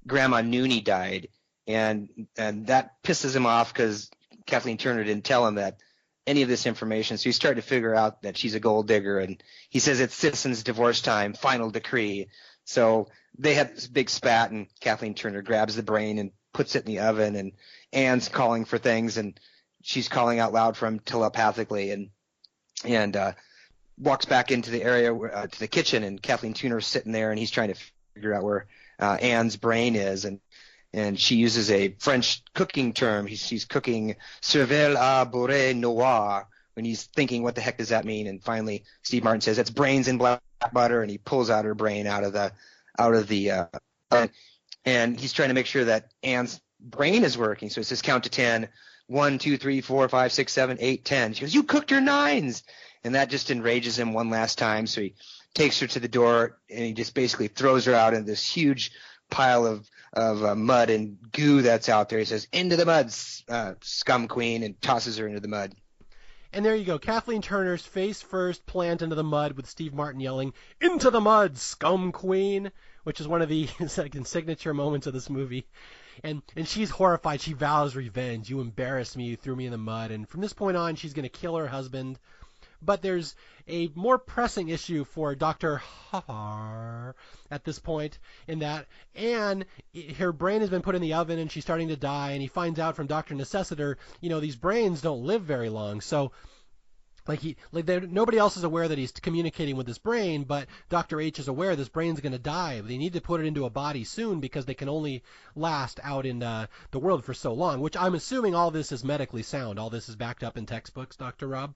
Grandma Noonie died, and that pisses him off because Kathleen Turner didn't tell him that any of this information. So he's starting to figure out that she's a gold digger, and he says it's citizens' divorce time, final decree. So they have this big spat, and Kathleen Turner grabs the brain and puts it in the oven, and Anne's calling for things, and she's calling out loud for him telepathically, and walks back into the area to the kitchen, and Kathleen Turner's sitting there, and he's trying to figure out where Anne's brain is, and she uses a French cooking term. She's cooking cervelle à beurre noir, when he's thinking, what the heck does that mean? And finally, Steve Martin says, it's brains in black butter, and he pulls out her brain out of the and he's trying to make sure that Anne's brain is working. So it says count to 10. 1, 2, 3, 4, 5, 6, 7, 8, 10. She goes, you cooked her nines. And that just enrages him one last time. So he takes her to the door, and he just basically throws her out in this huge pile of mud and goo that's out there. He says, into the mud, Scum Queen, and tosses her into the mud. And there you go, Kathleen Turner's face first plant into the mud with Steve Martin yelling, into the mud, Scum Queen, which is one of the signature moments of this movie. And she's horrified. She vows revenge. You embarrassed me. You threw me in the mud. And from this point on, she's going to kill her husband. But there's a more pressing issue for Dr. Har at this point, in that Anne, her brain has been put in the oven and she's starting to die, and he finds out from Dr. Necessiter, these brains don't live very long. So nobody else is aware that he's communicating with this brain, but Dr. H is aware this brain's going to die. They need to put it into a body soon because they can only last out in the world for so long, which I'm assuming all this is medically sound. All this is backed up in textbooks, Dr. Rob?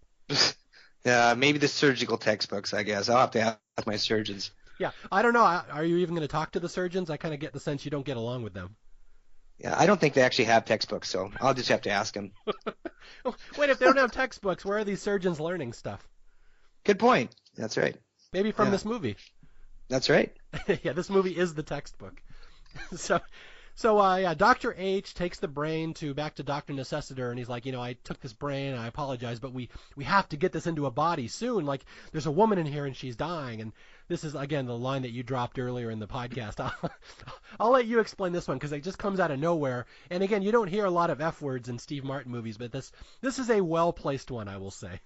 Maybe the surgical textbooks, I guess. I'll have to ask my surgeons. Yeah, I don't know. Are you even going to talk to the surgeons? I kind of get the sense you don't get along with them. Yeah, I don't think they actually have textbooks, so I'll just have to ask them. Wait, if they don't have textbooks, where are these surgeons learning stuff? Good point. That's right. Maybe from this movie. That's right. Yeah, this movie is the textbook. So yeah, Dr. H takes the brain back to Dr. Necessiter, and he's like, I took this brain, and I apologize, but we have to get this into a body soon. Like, there's a woman in here, and she's dying. And this is, again, the line that you dropped earlier in the podcast. I'll let you explain this one, because it just comes out of nowhere. And again, you don't hear a lot of F words in Steve Martin movies, but this is a well-placed one, I will say.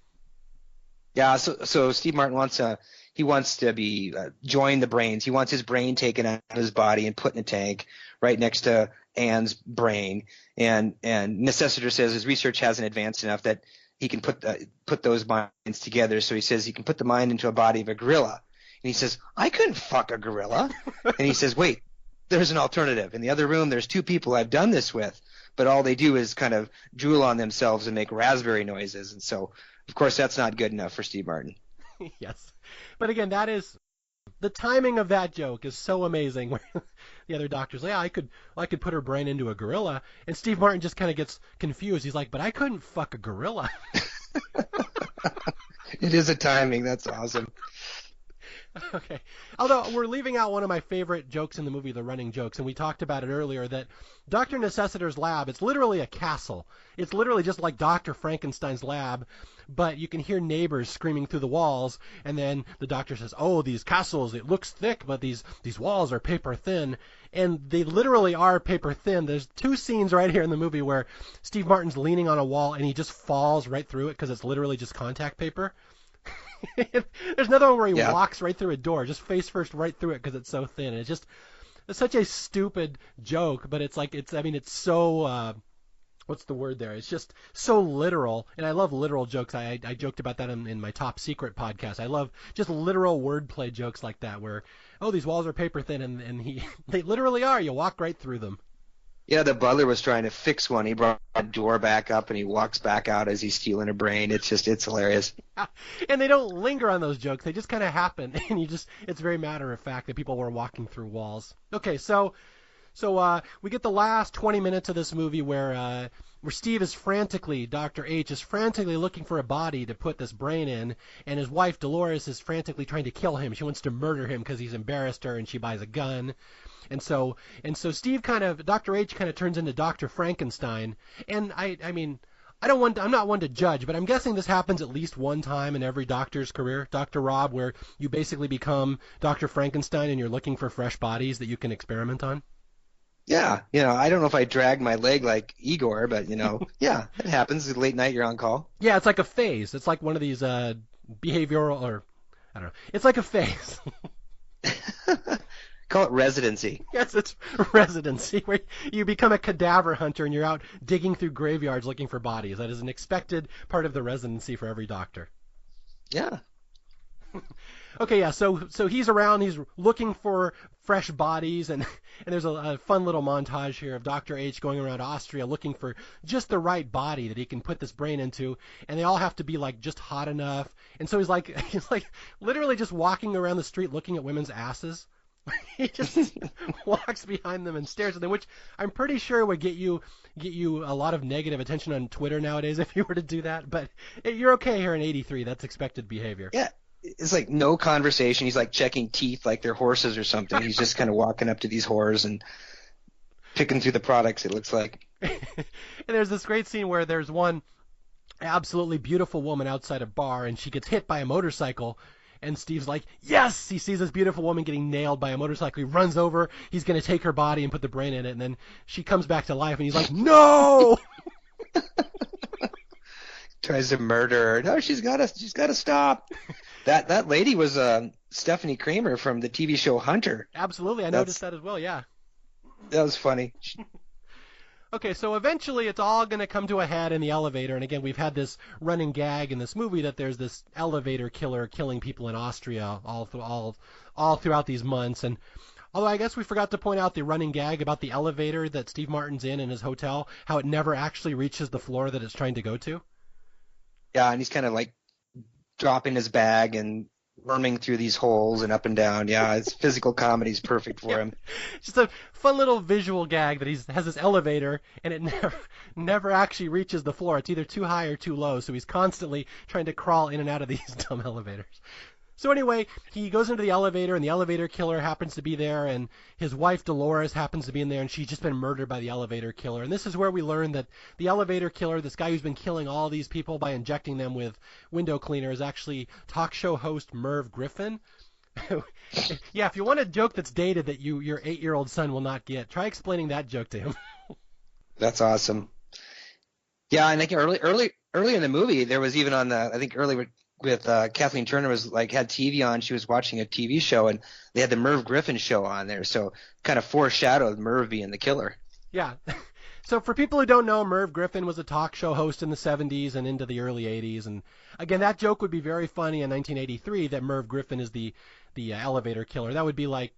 Yeah, so Steve Martin wants to be join the brains. He wants his brain taken out of his body and put in a tank right next to Anne's brain. And Necessiter says his research hasn't advanced enough that he can put those minds together. So he says he can put the mind into a body of a gorilla. And he says, I couldn't fuck a gorilla. And he says, wait, there's an alternative. In the other room, there's two people I've done this with, but all they do is kind of drool on themselves and make raspberry noises. And so, of course, that's not good enough for Steve Martin. Yes. But again, that is the timing of that joke is so amazing. Where the other doctor's like, yeah, I could put her brain into a gorilla, and Steve Martin just kind of gets confused. He's like, but I couldn't fuck a gorilla. It is a timing. That's awesome. Okay. Although we're leaving out one of my favorite jokes in the movie, the running jokes, and we talked about it earlier, that Dr. Necessiter's lab, it's literally a castle. It's literally just like Dr. Frankenstein's lab, but you can hear neighbors screaming through the walls, and then the doctor says, oh, these castles, it looks thick, but these walls are paper thin. And they literally are paper thin. There's two scenes right here in the movie where Steve Martin's leaning on a wall, and he just falls right through it because it's literally just contact paper. There's another one where he walks right through a door, just face first right through it because it's so thin. And it's such a stupid joke, but it's so, what's the word there? It's just so literal, and I love literal jokes. I joked about that in my Top Secret podcast. I love just literal wordplay jokes like that where, oh, these walls are paper thin, and they literally are. You walk right through them. Yeah, the butler was trying to fix one. He brought the door back up, and he walks back out as he's stealing a brain. It's hilarious. Yeah. And they don't linger on those jokes. They just kind of happen, and it's very matter of fact that people were walking through walls. Okay, so we get the last 20 minutes of this movie where Steve is Dr. H is frantically looking for a body to put this brain in, and his wife Dolores is frantically trying to kill him. She wants to murder him because he's embarrassed her, and she buys a gun. And so Dr. H kind of turns into Dr. Frankenstein. And I'm not one to judge, but I'm guessing this happens at least one time in every doctor's career, Dr. Rob, where you basically become Dr. Frankenstein and you're looking for fresh bodies that you can experiment on. Yeah, I don't know if I drag my leg like Igor, but yeah, it happens. Late night, you're on call. Yeah, it's like a phase. It's like one of these behavioral, or I don't know. It's like a phase. Call it residency. Yes, it's residency, where you become a cadaver hunter and you're out digging through graveyards looking for bodies. That is an expected part of the residency for every doctor. Yeah. Okay, yeah, so he's around, he's looking for fresh bodies, and there's a fun little montage here of Dr. H going around Austria looking for just the right body that he can put this brain into, and they all have to be like just hot enough. And so he's like literally just walking around the street looking at women's asses. He just walks behind them and stares at them, which I'm pretty sure would get you a lot of negative attention on Twitter nowadays if you were to do that. But you're okay here in '83. That's expected behavior. Yeah, it's like no conversation. He's like checking teeth like they're horses or something. He's just kind of walking up to these whores and picking through the products, it looks like. And there's this great scene where there's one absolutely beautiful woman outside a bar, and she gets hit by a motorcycle. And Steve's like, yes! He sees this beautiful woman getting nailed by a motorcycle. He runs over. He's going to take her body and put the brain in it. And then she comes back to life, and he's like, no! Tries to murder her. No, she's got to stop. That lady was Stephanie Kramer from the TV show Hunter. Absolutely. I noticed that as well, yeah. That was funny. Okay, so eventually it's all going to come to a head in the elevator, and again, we've had this running gag in this movie that there's this elevator killer killing people in Austria all throughout these months, and although I guess we forgot to point out the running gag about the elevator that Steve Martin's in his hotel, how it never actually reaches the floor that it's trying to go to. Yeah, and he's kind of like dropping his bag and worming through these holes and up and down. Yeah, it's physical comedy is perfect for him. Just a fun little visual gag that he has this elevator and it never actually reaches the floor. It's either too high or too low, so he's constantly trying to crawl in and out of these dumb elevators. So anyway, he goes into the elevator, and the elevator killer happens to be there, and his wife Dolores happens to be in there, and she's just been murdered by the elevator killer. And this is where we learn that the elevator killer, this guy who's been killing all these people by injecting them with window cleaner, is actually talk show host Merv Griffin. Yeah, if you want a joke that's dated that your 8-year-old son will not get, try explaining that joke to him. That's awesome. Yeah, and like early in the movie, there was even on the, I think early with Kathleen Turner was like had TV on. She was watching a TV show, and they had the Merv Griffin show on there, so kind of foreshadowed Merv being the killer. Yeah. So for people who don't know, Merv Griffin was a talk show host in the 70s and into the early 80s. And again, that joke would be very funny in 1983 that Merv Griffin is the elevator killer. That would be like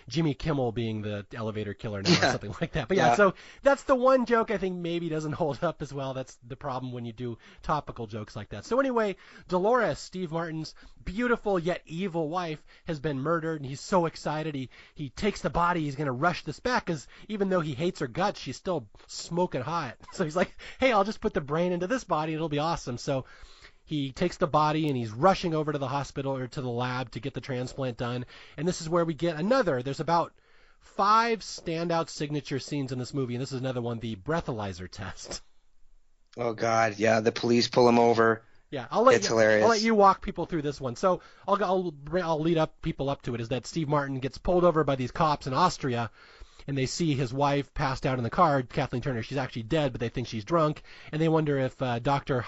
Jimmy Kimmel being the elevator killer now or something like that. But yeah, so that's the one joke I think maybe doesn't hold up as well. That's the problem when you do topical jokes like that. So anyway, Dolores, Steve Martin's beautiful yet evil wife, has been murdered, and he's so excited. He takes the body. He's going to rush this back because even though he hates her guts, she's still smoking hot. So he's like, hey, I'll just put the brain into this body. It'll be awesome. So he takes the body and he's rushing over to the hospital or to the lab to get the transplant done. And this is where we get there's about 5 standout signature scenes in this movie. And this is another one, the breathalyzer test. Oh, God. Yeah, the police pull him over. Yeah, hilarious. I'll let you walk people through this one. So I'll lead people up to it, is that Steve Martin gets pulled over by these cops in Austria, and they see his wife passed out in the car, Kathleen Turner. She's actually dead, but they think she's drunk, and they wonder if Dr.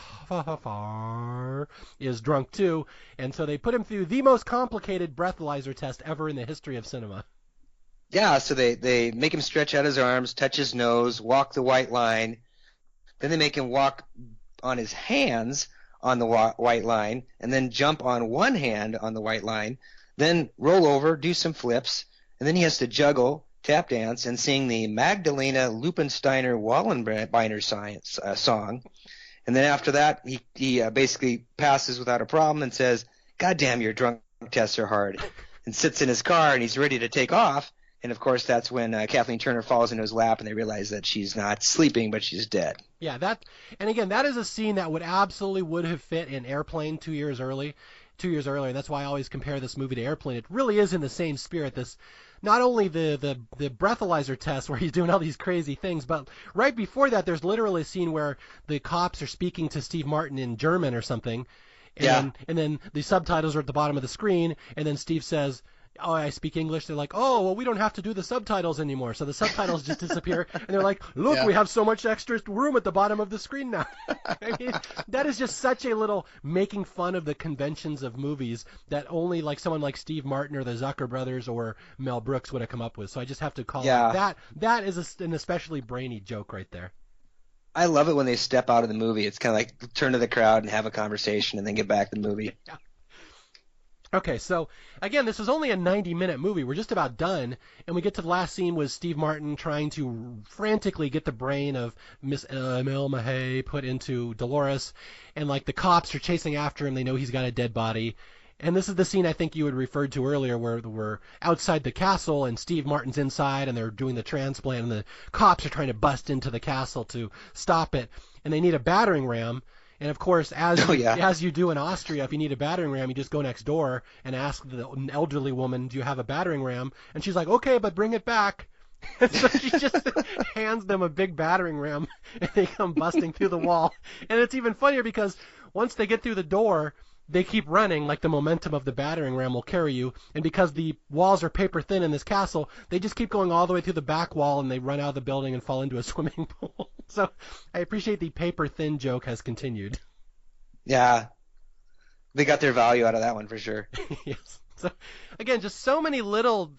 is drunk too, and so they put him through the most complicated breathalyzer test ever in the history of cinema. Yeah, so they make him stretch out his arms, touch his nose, walk the white line. Then they make him walk on his hands on the white line, and then jump on one hand on the white line, then roll over, do some flips, and then he has to juggle, tap dance, and sing the Magdalena Lupensteiner Wallenbeiner song. And then after that, he basically passes without a problem and says, "God damn, your drunk tests are hard," and sits in his car, and he's ready to take off. And, of course, that's when Kathleen Turner falls into his lap, and they realize that she's not sleeping, but she's dead. Yeah, and again, that is a scene that would have fit in Airplane 2 years earlier. And that's why I always compare this movie to Airplane. It really is in the same spirit. This, not only the breathalyzer test where he's doing all these crazy things, but right before that, there's literally a scene where the cops are speaking to Steve Martin in German or something. And then the subtitles are at the bottom of the screen, and then Steve says, "Oh, I speak English." They're like, "Oh, well, we don't have to do the subtitles anymore." So the subtitles just disappear, and they're like, "Look, we have so much extra room at the bottom of the screen now." I mean, that is just such a little making fun of the conventions of movies that only like someone like Steve Martin or the Zucker brothers or Mel Brooks would have come up with. So I just have to call it that. That is an especially brainy joke right there. I love it when they step out of the movie. It's kind of like turn to the crowd and have a conversation and then get back to the movie. Yeah. Okay, so again, this is only a 90-minute movie. We're just about done, and we get to the last scene with Steve Martin trying to frantically get the brain of Miss Emil Mahay put into Dolores, and like the cops are chasing after him. They know he's got a dead body. And this is the scene I think you had referred to earlier where we're outside the castle and Steve Martin's inside and they're doing the transplant and the cops are trying to bust into the castle to stop it, and they need a battering ram. And, of course, as you do in Austria, if you need a battering ram, you just go next door and ask the elderly woman, "Do you have a battering ram?" And she's like, "Okay, but bring it back." And so she just hands them a big battering ram, and they come busting through the wall. And it's even funnier because once they get through the door, they keep running like the momentum of the battering ram will carry you. And because the walls are paper thin in this castle, they just keep going all the way through the back wall, and they run out of the building and fall into a swimming pool. So I appreciate the paper thin joke has continued. Yeah. They got their value out of that one for sure. Yes. So again, just so many little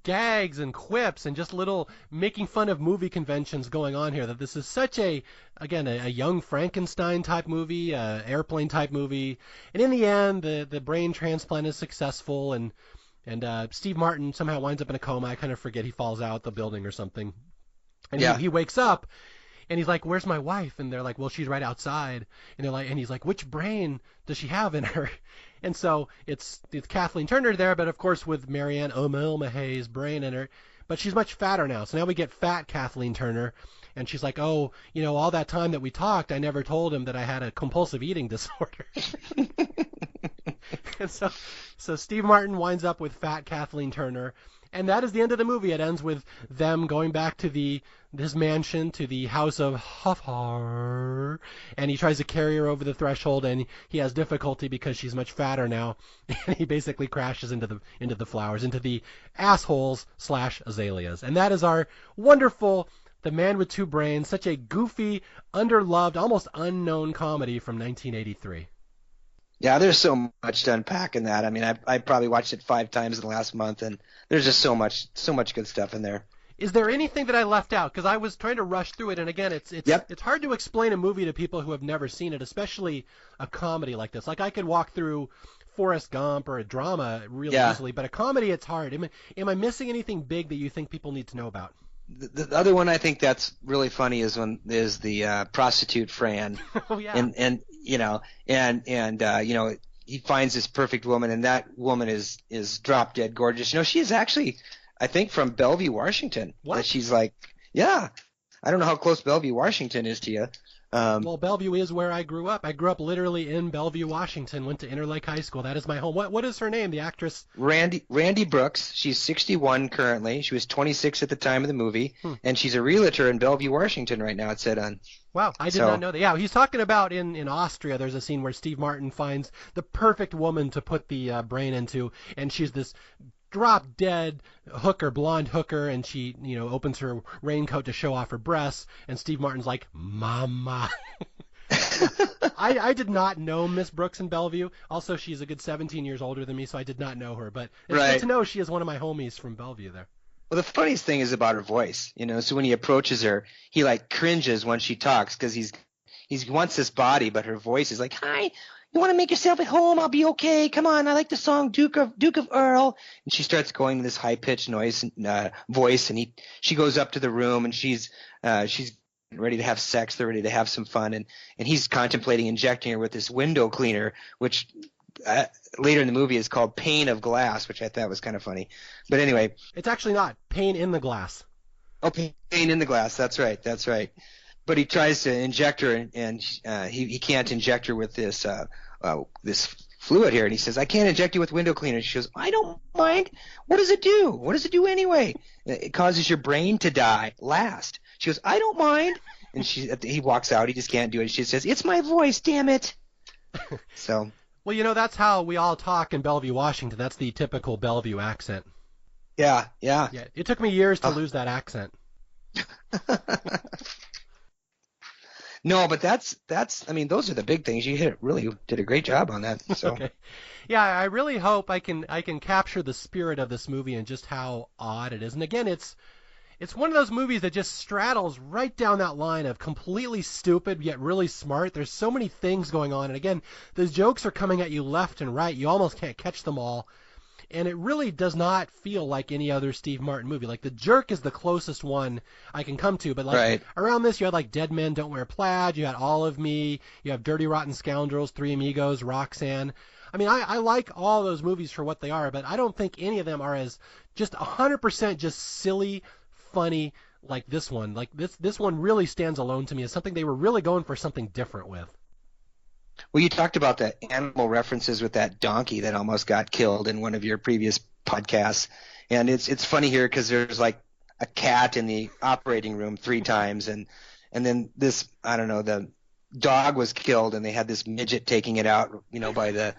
gags and quips and just little making fun of movie conventions going on here, that this is such a young Frankenstein type movie, Airplane type movie. And in the end, the brain transplant is successful, and Steve Martin somehow winds up in a coma. I kind of forget, he falls out the building or something. And he wakes up, and he's like, "Where's my wife?" And they're like, "Well, she's right outside." And they're like, and he's like, "Which brain does she have in her?" And so it's Kathleen Turner there, but of course with Marianne O'Mell Mahay's brain in her. But she's much fatter now. So now we get fat Kathleen Turner. And she's like, "Oh, all that time that we talked, I never told him that I had a compulsive eating disorder." And so Steve Martin winds up with fat Kathleen Turner, and that is the end of the movie. It ends with them going back to his mansion, to the house of Huffar, and he tries to carry her over the threshold, and he has difficulty because she's much fatter now, and he basically crashes into the flowers, into the assholes / azaleas. And that is our wonderful The Man with Two Brains, such a goofy, underloved, almost unknown comedy from 1983. Yeah, there's so much to unpack in that. I mean, I probably watched it 5 times in the last month, and there's just so much good stuff in there. Is there anything that I left out? Because I was trying to rush through it, and again, it's hard to explain a movie to people who have never seen it, especially a comedy like this. Like I could walk through Forrest Gump or a drama really easily, but a comedy, it's hard. Am I missing anything big that you think people need to know about? The other one I think that's really funny is the prostitute Fran. Oh yeah. And you know he finds this perfect woman, and that woman is drop dead gorgeous. You know, she is actually, I think, from Bellevue, Washington. What? She's like, yeah. I don't know how close Bellevue, Washington is to you. Well, Bellevue is where I grew up. I grew up literally in Bellevue, Washington. Went to Interlake High School. That is my home. What is her name? The actress? Randy Brooks. She's 61 currently. She was 26 at the time of the movie, and she's a realtor in Bellevue, Washington right now. It said on. Wow, I did not know that. Yeah, he's talking about in Austria. There's a scene where Steve Martin finds the perfect woman to put the brain into, and she's this drop dead blonde hooker, and she, opens her raincoat to show off her breasts, and Steve Martin's like, Mama. I did not know Miss Brooks in Bellevue. Also, she's a good 17 years older than me, so I did not know her, but it's good to know she is one of my homies from Bellevue there. Well, the funniest thing is about her voice, so when he approaches her, he like cringes when she talks because he wants this body, but her voice is like, hi, you want to make yourself at home? I'll be okay. Come on, I like the song Duke of Earl. And she starts going in this high pitched voice, and she goes up to the room, and she's ready to have sex. They're ready to have some fun, and he's contemplating injecting her with this window cleaner, which later in the movie is called Pane of Glass, which I thought was kind of funny. But anyway, it's actually not Pane in the Glass. Oh, Pane in the Glass. That's right. But he tries to inject her, and he can't inject her with this fluid here. And he says, I can't inject you with window cleaner. She goes, I don't mind. What does it do? What does it do anyway? It causes your brain to die last. She goes, I don't mind. And he walks out. He just can't do it. She says, it's my voice, damn it. So. Well, that's how we all talk in Bellevue, Washington. That's the typical Bellevue accent. Yeah. It took me years to lose that accent. No, but that's I mean, those are the big things. You really did a great job on that. So. Okay. Yeah, I really hope I can capture the spirit of this movie and just how odd it is. And again, it's one of those movies that just straddles right down that line of completely stupid yet really smart. There's so many things going on, and again, the jokes are coming at you left and right. You almost can't catch them all. And it really does not feel like any other Steve Martin movie. Like, The Jerk is the closest one I can come to. But, around this, you had, Dead Men Don't Wear Plaid. You had All of Me. You have Dirty Rotten Scoundrels, Three Amigos, Roxanne. I mean, I like all those movies for what they are, but I don't think any of them are as just 100% just silly, funny like this one. Like, this one really stands alone to me as something they were really going for something different with. Well, you talked about the animal references with that donkey that almost got killed in one of your previous podcasts. And it's funny here because there's a cat in the operating room 3 times. And then this, I don't know, the dog was killed and they had this midget taking it out, by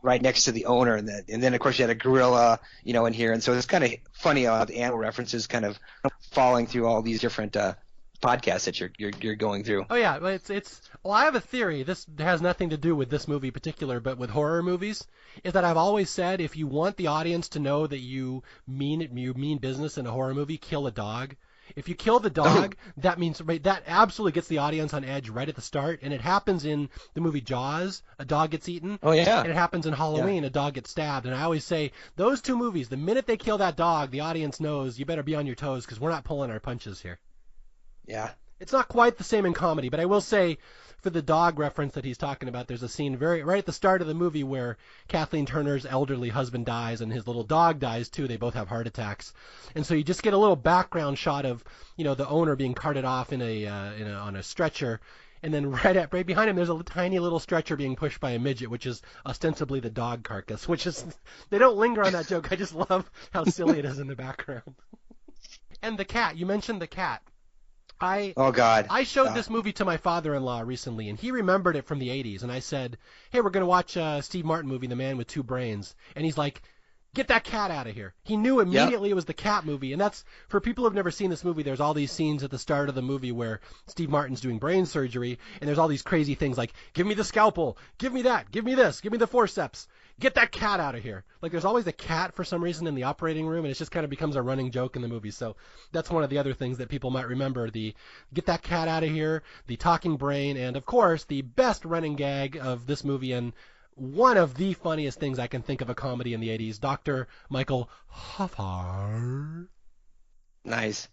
right next to the owner. And then of course you had a gorilla, in here. And so it's kind of funny how the animal references kind of falling through all these different, podcasts that you're going through. Oh yeah, but well, I have a theory. This has nothing to do with this movie in particular, but with horror movies, is that I've always said if you want the audience to know that you mean business in a horror movie, kill a dog. If you kill the dog, that absolutely gets the audience on edge right at the start, and it happens in the movie Jaws, a dog gets eaten. Oh yeah. And it happens in Halloween, a dog gets stabbed. And I always say those 2 movies, the minute they kill that dog, the audience knows you better be on your toes because we're not pulling our punches here. Yeah. It's not quite the same in comedy, but I will say for the dog reference that he's talking about, there's a scene right at the start of the movie where Kathleen Turner's elderly husband dies and his little dog dies too. They both have heart attacks. And so you just get a little background shot of, the owner being carted off on a stretcher. And then right behind him, there's a tiny little stretcher being pushed by a midget, which is ostensibly the dog carcass. Which is, they don't linger on that joke. I just love how silly it is in the background. And the cat. You mentioned the cat. Oh God! I showed this movie to my father-in-law recently, and he remembered it from the '80s. And I said, "Hey, we're going to watch a Steve Martin movie, The Man with Two Brains." And he's like, "Get that cat out of here." He knew immediately It was the cat movie. And that's, for people who have never seen this movie, there's all these scenes at the start of the movie where Steve Martin's doing brain surgery, and there's all these crazy things like, "Give me the scalpel, give me that, give me this, give me the forceps, get that cat out of here." Like, there's always a cat for some reason in the operating room, and it just kind of becomes a running joke in the movie. So that's one of the other things that people might remember: the "get that cat out of here," the talking brain, and of course the best running gag of this movie, and one of the funniest things I can think of a comedy in the '80s, Dr. Michael Hoffer. Nice.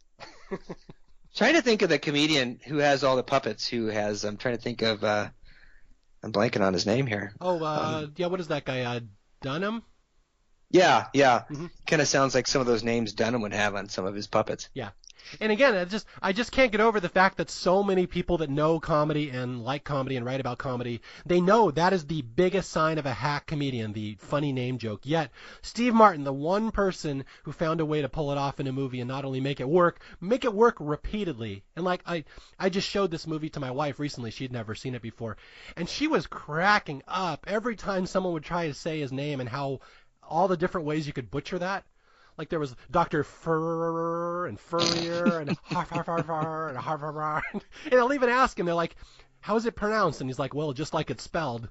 Trying to think of the comedian who has all the puppets. I'm trying to think of. I'm blanking on his name here. Yeah, what is that guy? Dunham? Yeah. Mm-hmm. Kind of sounds like some of those names Dunham would have on some of his puppets. Yeah. And again, I just can't get over the fact that so many people that know comedy and like comedy and write about comedy, they know that is the biggest sign of a hack comedian, the funny name joke. Yet, Steve Martin, the one person who found a way to pull it off in a movie and not only make it work repeatedly. And like, I just showed this movie to my wife recently. She'd never seen it before. And she was cracking up every time someone would try to say his name and how all the different ways you could butcher that. Like, there was Dr. Furr and Furrier and Harf and Harf. And they'll even ask him, they're like, "How is it pronounced?" And he's like, "Well, just like it's spelled."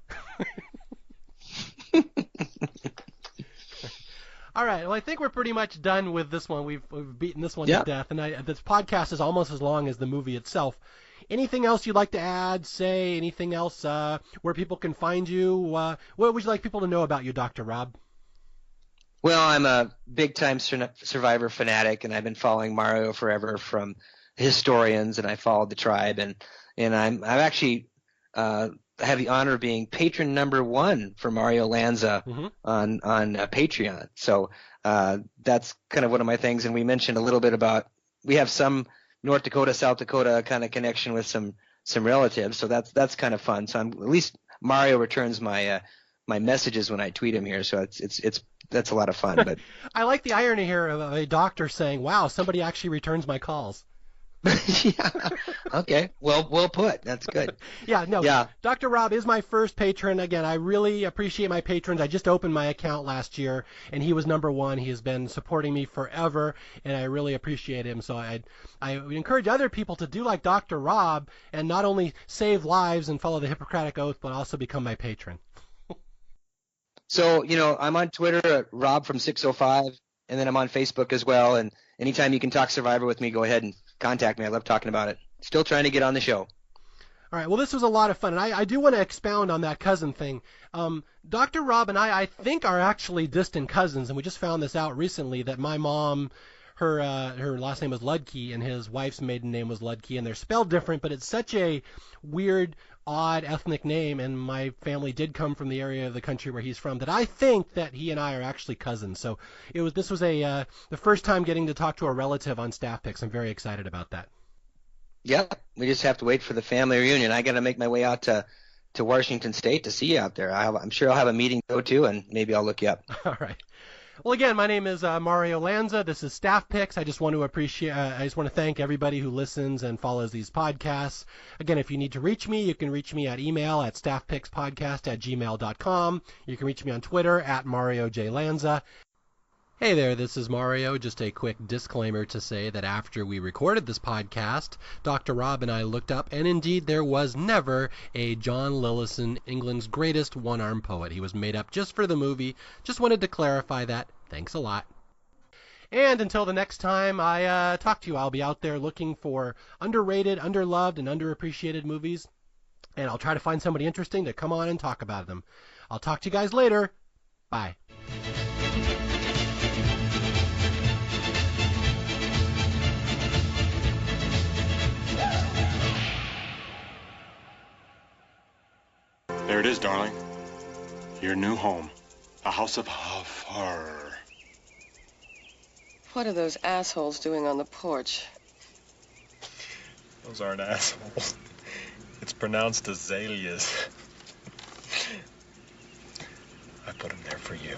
All right. Well, I think we're pretty much done with this one. We've beaten this one to death. And this podcast is almost as long as the movie itself. Anything else you'd like to add, say, anything else where people can find you? What would you like people to know about you, Dr. Rob? Well, I'm a big-time Survivor fanatic, and I've been following Mario forever from historians, and I followed the tribe, and I'm actually I have the honor of being patron number 1 for Mario Lanza on Patreon. So that's kind of one of my things. And we mentioned a little bit about we have some North Dakota, South Dakota kind of connection with some relatives, so that's kind of fun. So at least Mario returns my messages when I tweet him here, so that's a lot of fun. But I like the irony here of a doctor saying, "Wow, somebody actually returns my calls." Yeah. Okay. Well put. That's good. Yeah. Dr. Rob is my first patron. Again, I really appreciate my patrons. I just opened my account last year, and he was number 1. He has been supporting me forever, and I really appreciate him. So I encourage other people to do like Dr. Rob and not only save lives and follow the Hippocratic Oath, but also become my patron. So, I'm on Twitter at Rob from 605, and then I'm on Facebook as well. And anytime you can talk Survivor with me, go ahead and contact me. I love talking about it. Still trying to get on the show. All right. Well, this was a lot of fun, and I do want to expound on that cousin thing. Dr. Rob and I think, are actually distant cousins, and we just found this out recently that my mom, her last name was Ludke, and his wife's maiden name was Ludke, and they're spelled different, but it's such a weird, odd ethnic name, and my family did come from the area of the country where he's from, that I think that he and I are actually cousins. So this was the first time getting to talk to a relative on Staff Picks. I'm very excited about that. Yeah, we just have to wait for the family reunion. I got to make my way out to Washington State to see you out there. I'm sure I'll have a meeting to go to, and maybe I'll look you up. All right. Well, again, my name is Mario Lanza. This is Staff Picks. I just want to thank everybody who listens and follows these podcasts. Again, if you need to reach me, you can reach me at email at staffpickspodcast@gmail.com. You can reach me on Twitter at Mario J. Lanza. Hey there, this is Mario. Just a quick disclaimer to say that after we recorded this podcast, Dr. Rob and I looked up, and indeed there was never a John Lillison, England's greatest one-armed poet. He was made up just for the movie. Just wanted to clarify that. Thanks a lot. And until the next time I talk to you, I'll be out there looking for underrated, underloved, and underappreciated movies, and I'll try to find somebody interesting to come on and talk about them. I'll talk to you guys later. Bye. There it is, darling. Your new home. A house of horror. What are those assholes doing on the porch? Those aren't assholes. It's pronounced azaleas. I put them there for you.